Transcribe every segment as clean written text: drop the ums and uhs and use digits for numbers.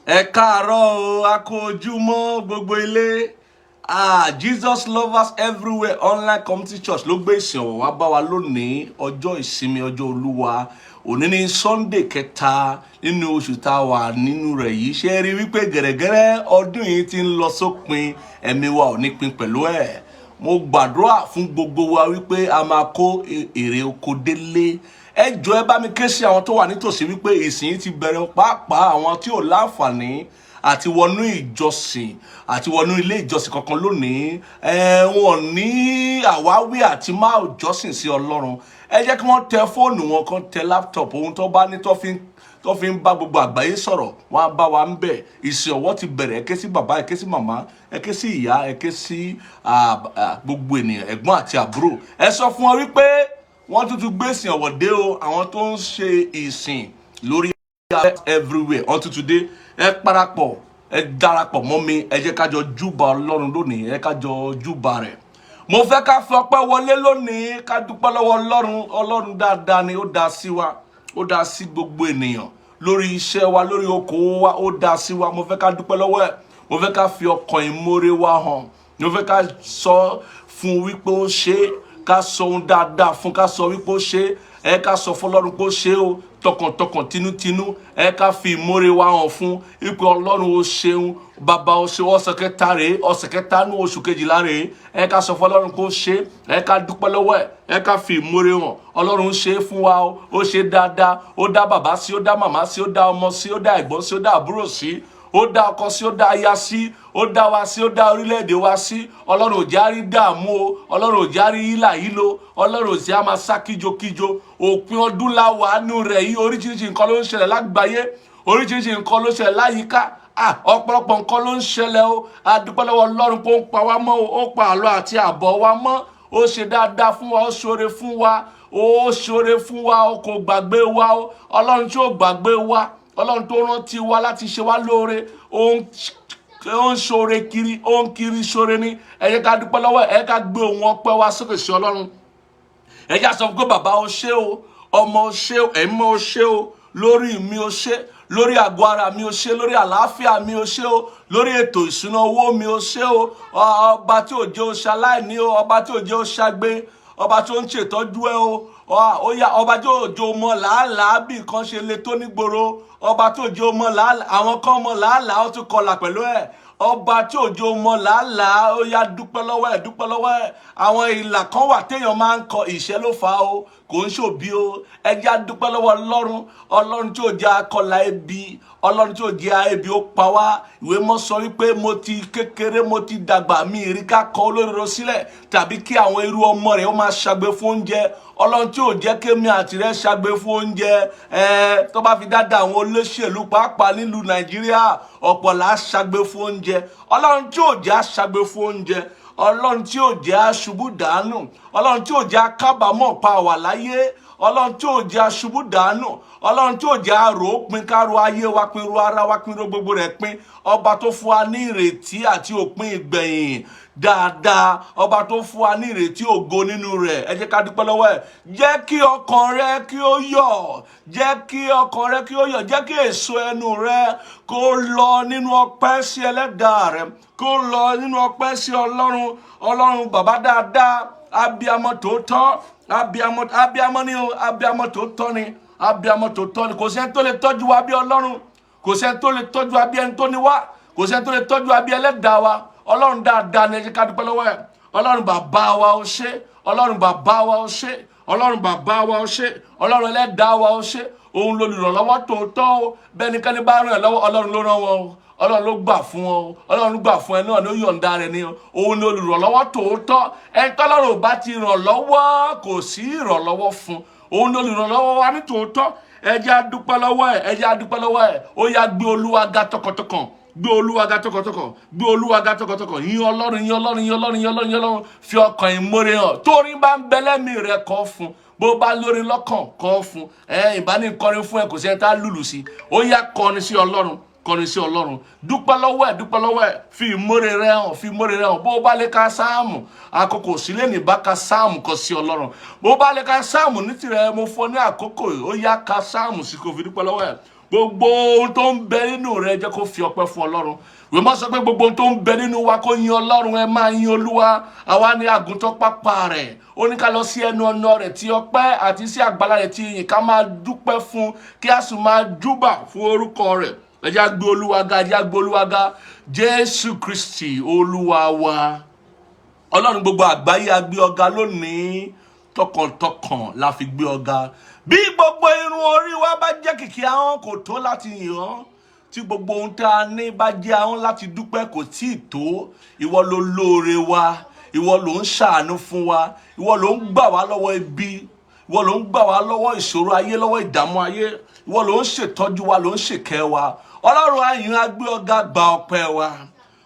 Ẹ káàárọ̀ o, a kú ojúmọ́ gbogbo ilé. Jesus lovers everywhere online community church ló gbé ìsìn ọ̀wọ̀ wá bá wa lónìí ọjọ́ ìsinmi ọjọ́ olúwa. Òní ní Sunday kẹta nínú oṣù tá a wà nínú rẹ̀ yìí. Ṣé rí wípé gẹ̀rẹ́gẹ́rẹ́ ọdún yìí ti ń lọ sópin, ẹ̀mí wa ò ní pin pẹ̀lú ẹ̀. Mo gbàdúrà fún gbogbo wa wípé a máa kó èrè oko délé. Ẹ jọ̀ọ́ ẹ bá mi ké sí àwọn tó wà nítòsí wípé ìsìn ti bẹ̀rẹ̀, pàápàá àwọn tí ò láǹfààní àti wọnú ìjọsìn àti wọnú ilé ìjọsìn kankan lónìí. Wọn ní àwáwí àti máa jọ́sìn sí Ọlọ́run. Ẹ jẹ́ kí wọ́n tẹ fóònù wọn, kan tẹ láptọ̀pù, ohun tó bá ní tó fi ń bá gbogbo àgbáyé sọ̀rọ̀, wọ́n á bá wa ń bẹ̀. Ìsìn ọ̀wọ̀ ti bẹ̀rẹ̀. Ẹ ké sí bàbá, ẹ ké sí màmá, ẹ ké sí ìyá, ẹ ké sí gbogbo ènìyàn, ẹ̀gbọ́n àti àbúrò. Ẹ sọ fún wọn wípé wọ́n tuntun gbé ìsìn ọ̀wọ̀ dé o. Àwọn tó ń ṣe ìsìn lórí everywhere wọ́n tuntun dé. Ẹ parapọ̀, ẹ darapọ̀ mọ́ mi, ẹ jẹ́ ká jọ júbà Ọlọ́run lónìí, ẹ ká jọ júbà rẹ̀. Mo fẹ́ ká fi ọpẹ́ wọlé lónìí, ká dúpẹ́ lọ́wọ́ Ọlọ́run. Ọlọ́run dáadáa ni, ó dá sí wa, ó dá sí gbogbo ènìyàn lórí iṣẹ́ wa, lórí okòwò wa, ó dá sí wa. Mo fẹ́ ká dúpẹ́ lọ́wọ́ ẹ̀. Mo fẹ́ ká fi ọkàn ìmoore wa hàn. Mo fẹ́ ká sọ fún wípé ó ṣe, ká sọ ohun dáadáa fún, ká sọ wípé ó ṣe, ẹ ká sọ fún Ọlọ́run pé ó ṣe o, tọkàntọkàn tinútinú. Ẹ ká fi ìmoore wa hàn fún wípé Ọlọ́run ó ṣeun, bàbá ó ṣe ọ̀sẹ̀ kẹta rèé, ọ̀sẹ̀ kẹta ní oṣù kejìlá rèé. Ẹ ká sọ fún Ọlọ́run pé ó ṣe, ẹ ká dúpẹ́ lọ́wọ́ ẹ̀, ẹ ká fi ìmoore hàn. Ọlọ́run ṣe é fún wa o, ó ṣe dáadáa, ó dá bàbá sí, ó dá màmá sí, ó dá ọmọ sí, ó dá ẹ̀gbọ́n sí, ó dá àbúrò sí, ó dá ọkọ sí, ó dá aya sí, ó dá wa sí, ó dá orílẹ̀-èdè wa sí. Ọlọ́run ò jẹ́ rí dààmú o, Ọlọ́run ò jẹ́ rí hílà hílo, Ọlọ́run ò jẹ́ á máa sá kíjokíjo. Òpin ọdún la wà nínú rẹ̀ yìí, oríṣiríṣi nǹkan ló ń ṣẹlẹ̀ lágbàáyé, oríṣiríṣi nǹkan ló ń ṣẹlẹ̀ láyìíká. Ọ̀pọ̀lọpọ̀ nǹkan ló ń ṣẹlẹ̀ o. A dúpẹ́ lọ́wọ́ Ọlọ́run pé ó ń pa wá mọ́ o, ó pa àlọ́ àti àbọ̀ wa mọ́. Ó ṣe dáadáa fún wa, ó ṣoore fún wa, ó ṣoore fún wa, ó kò gbàgbé wa o. Ọlọ́run tí ó gbàgbé wa, Ọlọ́run tó rántí wa láti ṣe wá lóore, ó ń ṣoore kiri, ó ń kiri ṣoore ní. Ẹ jẹ́ ká dúpẹ́ lọ́wọ́ ẹ̀, ẹ ká gbé ohùn ọpẹ́ wa sókè sí Ọlọ́run. Ẹ jẹ́ á sọ pé bàbá ó ṣé o, ọmọ ó ṣé o, ẹ̀mí ó ṣé o, lórí mi ó ṣé, lórí àgọ́ ara mi ó ṣé, lórí àlàáfíà mi ó ṣé o, lórí ètò ìṣúná owó mi ó ṣé o. Ọba tí ò jẹ́ ó ṣaláìní o, ọba tí ò jẹ́ ó ṣagbe, ọba tó ń ṣètọ́jú ẹ o. Ọba tí ò jẹ́ ó mọ làálàá bí nǹkan ṣe le tó nígboro, ọba tí ò jẹ́ ó mọ làálàá, àwọn kan mọ làálàá ó tún kọlà pẹ̀lú ẹ̀. Ọba tí ò jẹ́ ó mọ làálàá, ó yá dúpẹ́ lọ́wọ́ ẹ̀, dúpẹ́ lọ́wọ́ ẹ̀. Àwọn ìlà kan wà téèyàn máa ń kọ, ìṣẹ́ ló fà á o, kò ń ṣòbí o. Ẹ jẹ́ á dúpẹ́ lọ́wọ́ Ọlọ́run. Ọlọ́run tí ò jẹ́ akọlà ebi, Ọlọ́run tí ò jẹ́ ebi ó pa wá. Ìwé mọ́ sọ wípé mo ti kékeré, mo ti dàgbà, mi ì rí ká kọ olóró sílẹ̀ tàbí kí àwọn irú ọmọ rẹ̀ ó máa ṣagbe fún oúnjẹ. Ọlọ́run tí ò jẹ́ kémi àti rẹ̀ ṣagbe fún oúnjẹ. Tó bá fi dáadáa àwọn olóṣèlú pàápàá nílùú Nàìjíríà, ọ̀pọ̀ là á ṣagbe fún oúnjẹ. Ọlọ́run tí ò jẹ́ àṣagbe fún oúnjẹ, Ọlọ́run tí ò jẹ́ aṣubú dànù, Ọlọ́run tí ò jẹ́ akábàámọ̀ pa wà láyé, Ọlọ́run tí ò jẹ́ aṣubú dànù, Ọlọ́run tí ò jẹ́ àrò pin káro ayé wa pin, ro ara wa pin, ro gbogbo rẹ̀ pin. Ọba tó fún wa ní ìrètí àti òpin ìgbẹ̀yìn dáadáa, ọba tó fún wa ní ìrètí ògo nínú rẹ̀. Ẹ jẹ́ ká dúpẹ́ lọ́wọ́ ẹ̀. Jẹ́ kí ọkàn rẹ kí ó yọ̀, jẹ́ kí ọkàn rẹ kí ó yọ̀, jẹ́ kí èso ẹnu rẹ kó lọ nínú ọpẹ́ sí ẹlẹ́dàá rẹ, kó lọ nínú ọpẹ́ sí Ọlọ́run. Ọlọ́run bàbá dáadáa, abiyamọ tòótọ́, abiyamọ ni o, abiyamọ tòótọ́ ni, abiyamọ tòótọ́ ni. Kò sẹ́ni tó lè tọ́jú wa bí Ọlọ́run, kò sẹ́ni tó lè tọ́jú wa bí ẹni tó ní wá, kò sẹ́ni tó lè tọ́jú wa bí ẹlẹ́dàá wa. Ọlọ́run dáadáa ni, ẹ jẹ́ ká dúpẹ́ lọ́wọ́ ẹ̀. Ọlọ́run bàbá wa ó ṣé, Ọlọ́run bàbá wa ó ṣé, Ọlọ́run bàbá wa ó ṣé, Ọlọ́run ẹlẹ́dàá wa ó ṣé. Òun lolùrànlọ́wọ́ tòótọ́ o. Bẹ́nikẹ́ni bá ràn ẹ́ lọ́wọ́, Ọlọ́run ló rán wọn o, Ọlọ́run ló gbà fún wọn o, Ọlọ́run gbà fún ẹ náà ló yọ̀ǹda rẹ̀ ni o. Òun ni olùrànlọ́wọ́ tòótọ́. Ẹni tọ́lọ́run ò bá ti ràn lọ́wọ́, kò sí ìrànlọ́wọ́ fún. Òun ni olùrànlọ́wọ́ wa ní tòótọ́. Ẹ jẹ́ á dúpẹ́ lọ́wọ́ ẹ̀, ẹ jẹ́ á dúpẹ́ lọ́wọ́ ẹ̀. Ó yá gbé Olúwa ga tọkàntọkàn, gbé Olúwa ga tọkàntọkàn, gbé Olúwa ga tọkàntọkàn. Yìn Ọlọ́run, yìn Ọlọ́run, yìn Ọlọ́run, yìn Ọlọ́run, yìn Ọlọ́run. Fi ọkàn ìmoore hàn. Torí bá ń bẹ lẹ́mìí rẹ kọ fún, bó bá lórí lọ́kàn kọ fún. Ìbánikọrin fún ẹ kò sẹ́ni tá a lùlù sí. Ó yá kọrin sí Ọlọ́run, kọrin sí Ọlọ́run. Dúpẹ́ lọ́wọ́ ẹ̀, dúpẹ́ lọ́wọ́ ẹ̀. Fi ìmoore rẹ hàn, fi ìmoore rẹ hàn. Bó bá lè ka sáàmù, àkókò sílẹ̀ ní bá ka sáàmù kọ sí Ọlọ́run. Bó bá lè ka sáàmù ní tirẹ̀, mo fọ ní àkókò, ó yá ka sáàmù sí kò fi dúpẹ́ lọ́wọ́ ẹ̀. gbogbo ohun tó ń bẹ nínú rẹ jẹ́ kó fi ọpẹ́ fún Ọlọ́run. Ìwé Mímọ́ sọ pé gbogbo ohun tó ń bẹ nínú wa kó yin Ọlọ́run. Ẹ máa yin Olúwa. Àwa ni àgùntàn pápá rẹ̀. Ó ní ká lọ sí ẹnu ọ̀nà rẹ̀ tí ọpẹ́ àti sí àgbàlá rẹ̀ tí ìyìn, ká máa dúpẹ́ fún, kí a sì máa júbà fún orúkọ rẹ̀. Ẹ jẹ́ á gbé Olúwa ga, ẹ jẹ́ á gbé Olúwa ga. Jésù Kristi Olúwa wa. Ọlọ́run gbogbo àgbáyé a gbé ọ̀gá lónìí, tọkàntọkàn la fi gbé ọ̀gá. Bí gbogbo irun orí wa bá jẹ́ kìkì ahọ́n kò tó láti yìn ọ́, tí gbogbo ohun tá a ní bá jẹ́ ahọ́n láti dúpẹ́ kò tí ì tó. Ìwọ ló lóore wa, ìwọ ló ń ṣàánú fún wa, ìwọ ló ń gbà wá lọ́wọ́ ibi, ìwọ ló ń gbà wá lọ́wọ́ ìṣòro ayé, lọ́wọ́ ìdààmú ayé, ìwọ ló ń ṣètọ́jú wa, ló ń ṣèkẹ́ wa. Ọlọ́run a yìn, a gbé ọ̀gá, gba ọpẹ́ wa.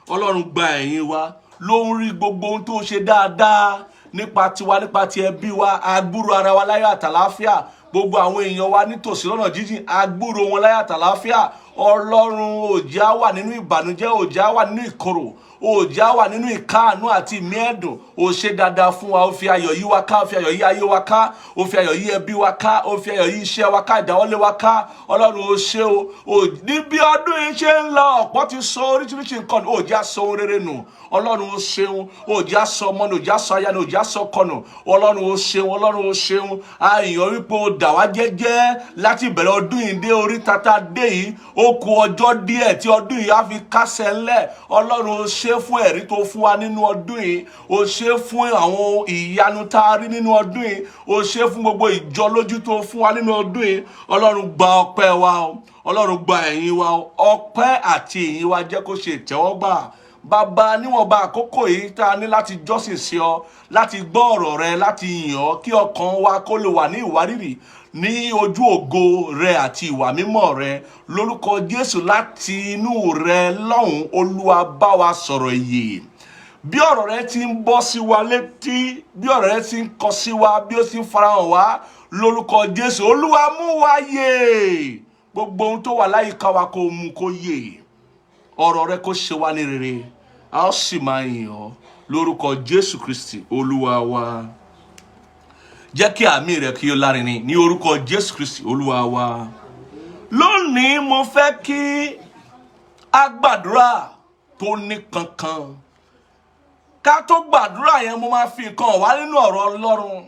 Ọlọ́run gba ẹ̀yìn wa, ló ń rí gbogbo ohun tó ṣe dáadáa nípa tiwa, nípa ti ẹbí wa, agbúrò ara wa láyọ̀ àtàláfíà. Gbogbo àwọn èèyàn wa nítòsí lọ́nà jíjìn, agbúrò wọn láyọ̀ àtàláfíà. Ọlọ́run ò jẹ́ á wà nínú ìbànújẹ́, ò jẹ́ á wà nínú ìkorò, ò jẹ́ á wà nínú ìkáàánú àti ìmí ẹ̀dùn. Ó ṣe dáadáa fún wa, ó fi ayọ̀ yí wa ká, ó fi ayọ̀ yí ayé wa ká, ó fi ayọ̀ yí ẹbí wa ká, ó fi ayọ̀ yí iṣẹ́ wa ká, ìdáwọ́lé wa ká. Ọlọ́run ó ṣe o. Ní bí ọdún yìí ṣe ń lọ, ọ̀pọ̀ ti sọ oríṣiríṣi nǹkan, ó jẹ́ á sọ ohun rere nù. Ọlọ́run ó ṣeun, ó jẹ́ á sọ ọmọ nù, ó jẹ́ á sọ aya nù, ó jẹ́ á sọ ọkọ nù. Ọlọ́run ó ṣeun, Ọlọ́run ó ṣeun. Àyàn wípé ó dà wá jẹ́jẹ́ láti ìbẹ̀rẹ̀ ọdún yìí dé orí tata dé yìí. Ó kù ọjọ́ díẹ̀ tí ọdún yìí á fi kásẹ̀ ńlẹ̀. Ọlọ́run ó ṣe fún ẹ̀rí tó fún wa nínú ọdún yìí. Ó ṣe fún àwọn ìyanu tá a rí nínú ọdún yìí. Ó ṣe fún gbogbo ìjọ lójú tó fún wa nínú ọdún yìí. Ọlọ́run gba ọpẹ́ wa o. Ọlọ́run gba ẹ̀yìn wa o. Ọpẹ́ àti ìyìn wa jẹ́ kó ṣe ìtẹ́wọ́gbà. Bàbá, níwọ̀nba àkókò yìí tá a ní láti jọ́sìn sí ọ, láti gbọ́ ọ̀rọ̀ rẹ, láti yìn ọ́, kí ọkàn wa kó lè wà ní ìwárìrì ní ojú ògo rẹ àti ìwà mímọ́ rẹ. Lórúkọ Jésù, láti inú rẹ lọ́hùn, Olúwa bá wa sọ̀rọ̀ ìyè. Bí ọ̀rọ̀ rẹ ti ń bọ́ sí wa létí, bí ọ̀rọ̀ rẹ ti ń kọ sí wa, bí ó ti ń farahàn wá, lórúkọ Jésù, Olúwa mú wa yè. Gbogbo ohun tó wà láyìíká wa kó mú kó yè. Ọ̀rọ̀ rẹ kó ṣe wá ní rere, a ó sì máa yìn ọ́ lórúkọ Jésù Kristi Olúwa wa. Jẹ́ kí àmì rẹ kí ó lárinrin ní orúkọ Jésù Kristi Olúwa wa. Lónìí mo fẹ́ kí a gbàdúrà tó ní kankan. Ká tó gbàdúrà yẹn, mo máa fi nǹkan wá nínú ọ̀rọ̀ Ọlọ́run.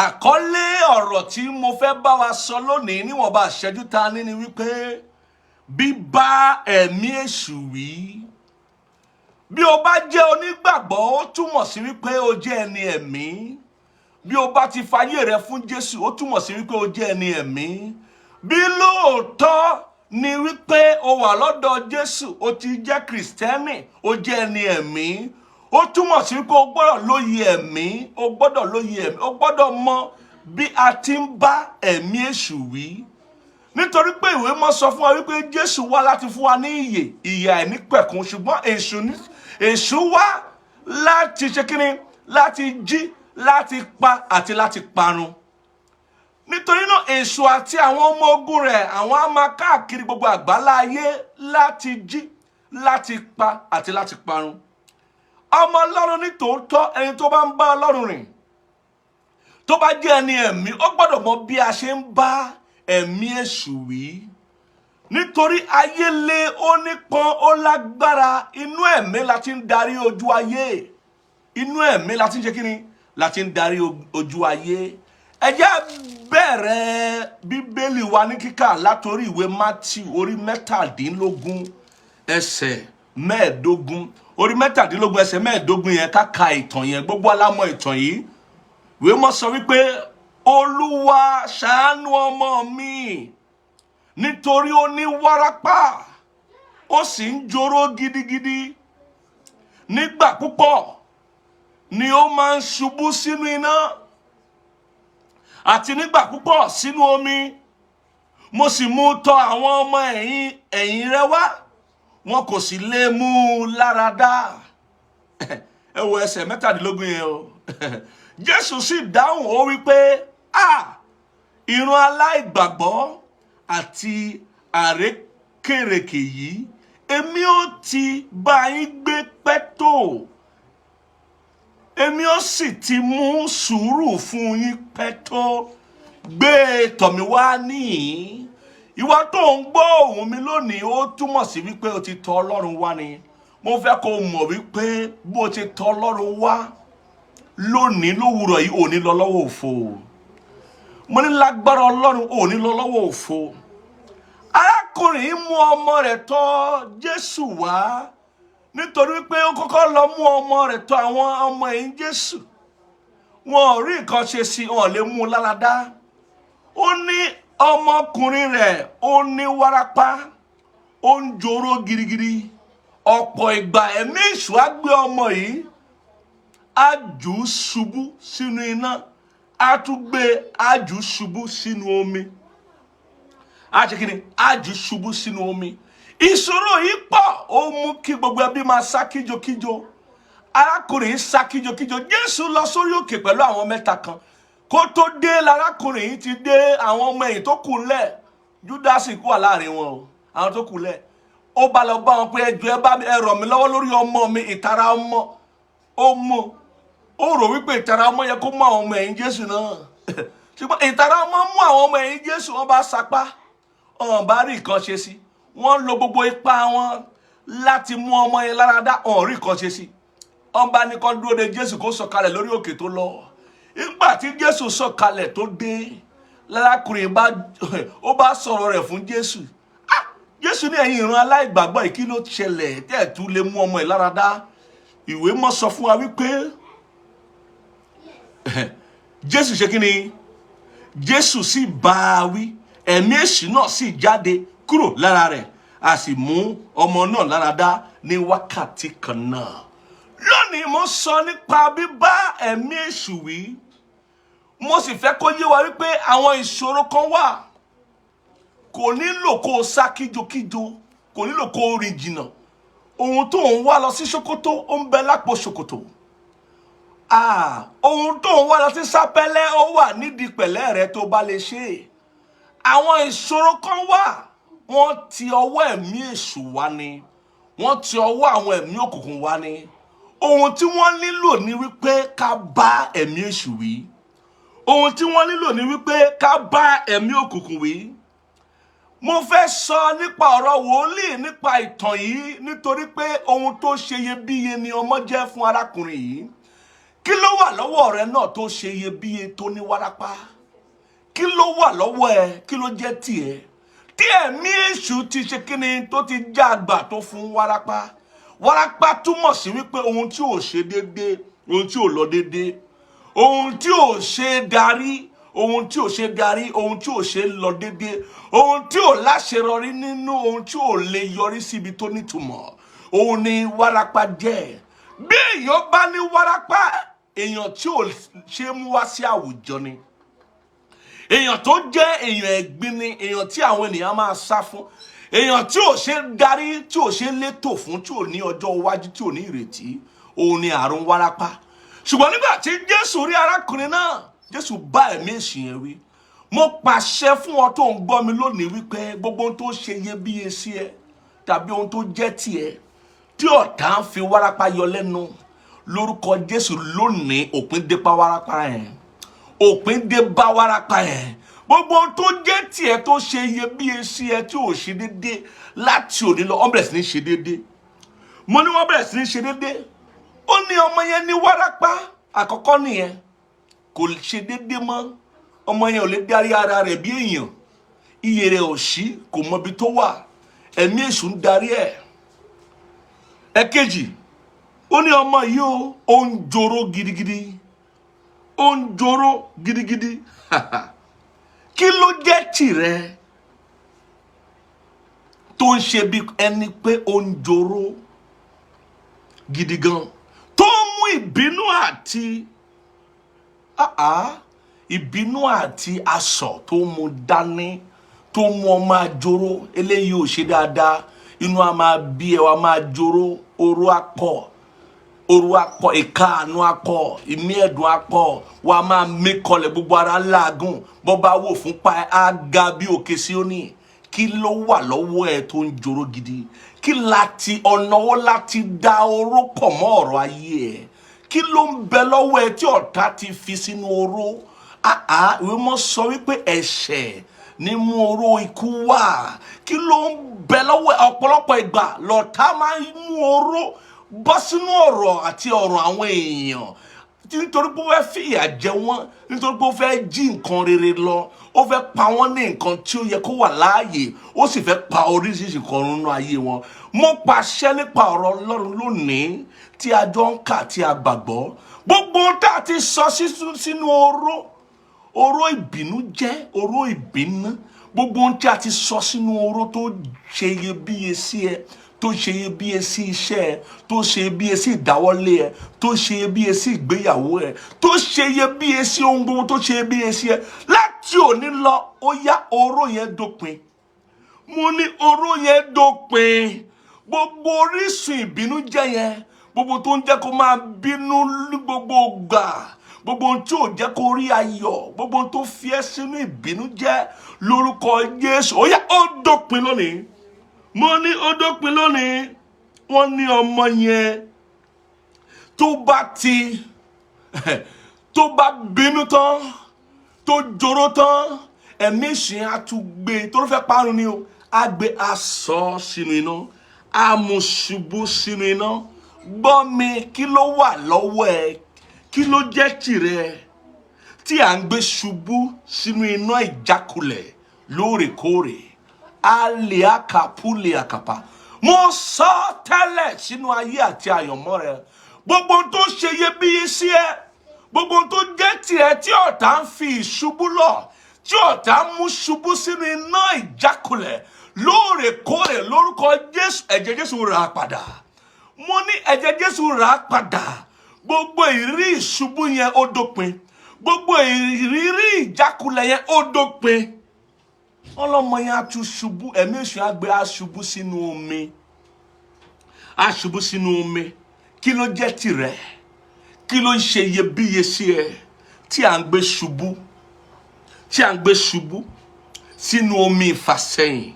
Àkọlé ọ̀rọ̀ tí mo fẹ́ bá wa sọ lónìí níwọ̀nba ìṣẹ́jú tá a ní ni wípé bíbá ẹ̀mí èṣù wí. Bí o bá jẹ́ onígbàgbọ́, ó túmọ̀ sí wípé o jẹ́ ẹni ẹ̀mí. Bí o bá ti fayé rẹ fún Jésù, ó túmọ̀ sí wípé o jẹ́ ẹni ẹ̀mí. Bí lóòótọ́ ni wípé o wà lọ́dọ̀ Jésù, o ti jẹ́ Kristẹni, o jẹ́ ẹni ẹ̀mí, ó túmọ̀ sí wípé o gbọ́dọ̀ lóye ẹ̀mí, o gbọ́dọ̀ lóye ẹ̀mí, o gbọ́dọ̀ mọ bí a ti ń bá ẹ̀mí èṣù wí. Nítorí pé ìwé mọ́ sọ fún wa wípé Jésù wá láti fún wa ní ìyè, ìyè àìnípẹ̀kun, ṣùgbọ́n èṣù wá láti ṣe kíni? Láti jí, láti pa àti láti parun. Nítorí náà èṣù àti àwọn ọmọ ogun rẹ̀, àwọn á máa káàkiri gbogbo àgbálá ayé láti jí, láti pa àti láti parun. Ọmọ Ọlọ́run ní tòótọ́, ẹni tó bá ń bá Ọlọ́run rìn, tó bá jẹ́ ẹni ẹ̀mí, ó gbọ́dọ̀ mọ bí a ṣe ń bá ẹ̀mí èṣù wí. Nítorí ayé le, ó nípọn, ó lágbára. Inú ẹ̀mí la ti ń darí ojú ayé. Inú ẹ̀mí la ti ń ṣe kíni? La ti ń darí ojú ayé. Ẹ jẹ́ bẹ̀rẹ̀ Bíbélì wa ní kíkà látorí ìwé Mátíù orí 17 ẹsẹ̀ 15. Orí 17 ẹsẹ̀ 15 yẹn, ká ka ìtàn yẹn, gbogbo alámọ̀ ìtàn yìí. Ìwé mọ́ sọ wípé Olúwa ṣàánú ọmọ mi, nítorí ó ní wárápá, ó sì ń jóró gidigidi. Nígbà púpọ̀ ni ó máa ń ṣubú sínú iná, àti nígbà púpọ̀ sínú omi. Mo sì mú tọ̀ àwọn ọmọ ẹ̀yìn rẹ̀ wá, wọn kò sì lè mú un lára dá. Ẹ wo ẹsẹ̀ 17 yẹn o. Jésù sì dáhùn, ó wí pé, ìran aláìgbàgbọ́ àti àrékèrèkè yìí, èmi ó ti bá yín gbé pẹ́ tó, èmi ó sì ti mú sùúrù fún yín pẹ́ tó. Gbé tọ̀ mí wá níhìn-ín. ìwọ tó ń gbọ́ ohùn mi lónìí ó túmọ̀ sí wípé o ti tọ̀ Ọlọ́run wá ni. Mo fẹ́ kó mọ̀ wípé bó ti tọ̀ Ọlọ́run wá lónìí lówùrọ̀ yìí ò ní lọ lọ́wọ́ òfo. Mo ní lágbára Ọlọ́run ò ní lọ lọ́wọ́ òfo. Arákùnrin yìí mú ọmọ rẹ̀ tọ̀ Jésù wá nítorí pé ó kọ́kọ́ lọ mú ọmọ rẹ̀ tọ̀ àwọn ọmọ ẹ̀yìn Jésù. Wọn ò rí nǹkan ṣe sí, wọn ò lè mú un láradá. Ó ní ọmọkùnrin rẹ̀ ó ní wárápá, ó ń joró girigiri. Ọ̀pọ̀ ìgbà ẹ̀mí èṣù á gbé ọmọ yìí, á jù ú ṣubú sínú iná, á tún gbé á jù ú ṣubú sínú omi. Á ṣe kí ni? Á jù ú ṣubú sínú omi. Ìṣòro yìí pọ̀, ó mú kí gbogbo ẹbí máa sá kíjokíjo. Arákùnrin yìí sá kíjokíjo. Jésù lọ sórí òkè pẹ̀lú àwọn mẹ́ta kan. Kó tó dé lárákùnrin yìí ti dé, àwọn ọmọ ẹ̀yìn tó kù lẹ̀. Júdásì kú wà láàrin wọn o, àwọn tó kù lẹ̀. Ó bá lọ bá wọn pé ẹjọ́ ẹ bá mi, ẹ ràn mí lọ́wọ́ lórí ọmọ mi, ìtara ọmọ. Ó mú, ó rò wípé ìtara ọmọ yẹ kó mú àwọn ọmọ ẹ̀yìn Jésù náà. Ṣùgbọ́n ìtara ọmọ mú àwọn ọmọ ẹ̀yìn Jésù, wọ́n bá sapá, wọ́n bá rí nǹkan ṣe sí. Wọ́n lo gbogbo ipá wọn láti mú ọmọ yẹn láradá, wọ́n rí nǹkan ṣe sí. Wọ́n bá ní kó dúró de Jésù kó sọ̀kalẹ̀ lórí òkè tó lọ. Nígbà tí Jésù sọ̀kalẹ̀ tó dé, lárákùnrin ó bá sọ̀rọ̀ rẹ̀ fún Jésù. Jésù ní ẹ̀yin ìran aláìgbàgbọ́ yìí, kí ló ṣẹlẹ̀ tẹ́ ẹ̀ tún lè mú ọmọ ẹ̀ láradá? Ìwé mọ́ sọ fún wa wípé Jésù ṣe kí ni? Jésù sì bá a wí, ẹ̀mí èṣù náà sì jáde kúrò lára rẹ̀, a sì mú ọmọ náà láradá ní wákàtí kan náà. Lónìí mo sọ nípa bíbá ẹ̀mí èṣù wí. Mo sì fẹ́ kó yé wa wípé àwọn ìṣòro kan wà. Kò nílò kó o sá kíjokíjo, kò nílò kó o rìn jìnnà. Ohun tó ń wá lọ sí Ṣòkòtò ó ń bẹ lápò Ṣòkòtò. Ohun tó ń wá lọ sí Sápẹ́lẹ́ ó wà nídìí pẹ̀lẹ́ rẹ tó bá lè ṣe. Àwọn ìṣòro kan wà, wọ́n ti ọwọ́ ẹ̀mí èṣù wá ni. Wọ́n ti ọwọ́ àwọn ẹ̀mí òkùnkùn wá ni. Ohun tí wọ́n nílò ni wípé ká bá ẹ̀mí èṣù wí. Ohun tí wọ́n nílò ni wípé ká bá ẹ̀mí òkùnkùn wí. Mo fẹ́ sọ nípa ọ̀rọ̀ wòlíì nípa ìtàn yìí nítorí pé ohun tó ṣe iyebíye ni ọmọ jẹ́ fún arákùnrin yìí. Kí ló wà lọ́wọ́ rẹ náà tó ṣe iyebíye tó ní wárápá? Kí ló wà lọ́wọ́ ẹ? Kí ló jẹ́ tiẹ̀? Tí ẹ̀mí èṣù ti ṣe kíni tó ti já àgbà tó fún wárápá. Wárápá túmọ̀ sí wípé ohun tí ò ṣe déédéé, ohun tí ò lọ déédéé, ohun tí ò ṣe darí, ohun tí ò ṣe darí, ohun tí ò ṣe lọ déédéé, ohun tí ò láṣeyọrí nínú, ohun tí ò lè yọrí síbi tó nítumọ̀. Ohun ni wárápá jẹ́. Bí èèyàn bá ní wárápá, èèyàn tí ò ṣe mú wá sí àwùjọ ni. Èèyàn tó jẹ́ èèyàn ẹ̀gbin ni, èèyàn tí àwọn ènìyàn máa sá fún. Èèyàn tí ò ṣe darí, tí ò ṣe létò fún, tí ò ní ọjọ́ iwájú, tí ò ní ìrètí. Òun ni àrùn wárápá. Ṣùgbọ́n nígbà tí Jésù rí arákùnrin náà, Jésù bá ẹ̀mí èṣù yẹn wí. Mo pàṣẹ fún ọ tó ń gbọ́ mi lónìí wípé gbogbo ohun tó ṣe iyebíye sí ẹ tàbí ohun tó jẹ́ tiẹ̀ tí ọ̀tá ń fi wárápá yọ lẹ́nu, lórúkọ Jésù lónìí òpin dé bá wárápá yẹn. Òpin dé bá wárápá yẹn. Gbogbo ohun tó jẹ́ tiẹ̀ tó ṣe iyebíye sí ẹ tí ò ṣe déédéé láti òní lọ, wọ́n bẹ̀rẹ̀ sí ní ṣe déédéé. Mo ní wọ́n bẹ̀rẹ̀ sí ní ṣe déédéé. Ó ní ọmọ yẹn ní wárápá àkọ́kọ́ nìyẹn. Kò ṣe déédéé mọ́. Ọmọ yẹn ò lè darí ara rẹ̀ bí èèyàn. Iye rẹ̀ ò ṣí, kò mọ ibi tó wà. Ẹ̀mí èṣù ń darí ẹ̀. Ẹ̀kejì, ó ní ọmọ yìí ó ń joró gidigidi. Ó ń joró gidigidi. Kí ló jẹ́ tìrẹ tó ń ṣe bí ẹni pé ó ń joró gidi gan, tó mú ìbínú àti aṣọ tó mú dání, tó mú ọmọ àjòrò? Eléyìí ò ṣe dáadáa. Inú a máa bí ẹ, wa máa jòrò, oró akọ, ìkáàánú akọ, ìmí ẹ̀dùn akọ, wa máa mékọlẹ̀, gbogbo ara láàgùn, bọ́ bá wò fún pa ẹ á ga bí òkè Síónì. Kí ló wà lọ́wọ́ ẹ tó ń jòrò gidi? Kí láti ọ̀nà wo láti dá oró pọ̀ mọ́ ọ̀rọ̀ ayé ẹ? Kí ló ń bẹ lọ́wọ́ ẹ tí ọ̀tá ti fi sínú oró? Ìwé mọ́ sọ wípé ẹ̀ṣẹ̀ ní mú oró ikú wá. Kí ló ń bẹ lọ́wọ́ ọ̀pọ̀lọpọ̀ ìgbà lọ̀tá máa ń mú oró bọ́ sínú ọ̀rọ̀ àti ọ̀rọ̀ àwọn èèyàn nítorí pé ó fẹ́ fìyà jẹ wọ́n, nítorí pé ó fẹ́ jí nǹkan rere lọ, ó fẹ́ pa wọ́n ní nǹkan tí ó yẹ kó wà láàyè, ó sì fẹ́ pa oríṣiríṣi nǹkan nínú ayé wọn. Mo pàṣẹ nípa ọ̀rọ̀ Ọlọ́run lónìí tí a jọ ń kà tí a gbàgbọ́. Gbogbo tá a ti sọ sínú oró ìbínújẹ́, oró ìbínú, gbogbo ohun tí a ti sọ sínú oró tó ṣe iyebíye sí ẹ, tó ṣe iyebíye sí iṣẹ́ ẹ, tó ṣe iyebíye sí ìdáwọ́lé ẹ, tó ṣe iyebíye sí ìgbéyàwó ẹ, tó ṣe iyebíye sí ohun gbogbo tó ṣe iyebíye sí ẹ, láti òní lọ ó yá oró yẹn dópin. Mo ní oró yẹn dópin. Gbogbo orísun ìbínújẹ́ yẹn, gbogbo tó ń jẹ́ kó máa bínú ní gbogbo gbà, gbogbo ohun tí ò jẹ́ kó rí ayọ̀, gbogbo ohun tó fi ẹ́ sínú ìbínújẹ́, lórúkọ Jésù ó yá ó dópin lónìí. Mo ní ó dópin lónìí. Wọ́n ní ọmọ yẹn tó bá bínú tán, tó jòrò tán, ẹ̀mí ìsìn á tún gbé, tó ló fẹ́ parun ni o, á gbé aṣọ sínú iná, á mú ṣubú sínú iná. Gbọ́ mi, kí ló wà lọ́wọ́ ẹ, kí ló jẹ́ tìrẹ tí à ń gbé ṣubú sínú iná ìjákulẹ̀ lóòrèkóòrè? Aliakapúliakapa. Mo sọ tẹ́lẹ̀ sínú ayé àti àyànmọ́ rẹ, gbogbo tó ṣe iyebíye sí ẹ, gbogbo tó jẹ́ tiẹ̀ tí ọ̀tá ń fi ìṣubú lọ, tí ọ̀tá mú ṣubú sínú iná ìjákulẹ̀ lóòrèkóòrè, lórúkọ Jésù, ẹ̀jẹ̀ Jésù rà padà. Mo ní ẹ̀jẹ̀ Jésù rà padà. Gbogbo ìrírí ìṣubú yẹn ó dópin, gbogbo ìrírí ìjákulẹ̀ yẹn ó dópin. Ọlọ́mọ yẹn á tún ṣubú, ẹ̀mí èṣù á gbé aṣubú sínú omi, aṣubú sínú omi. Kí ló jẹ́ tìrẹ, kí ló ń ṣe iyebíye sí ẹ tí à ń gbé ṣubú, tí à ń gbé ṣubú sínú omi ìfàsẹ́yìn,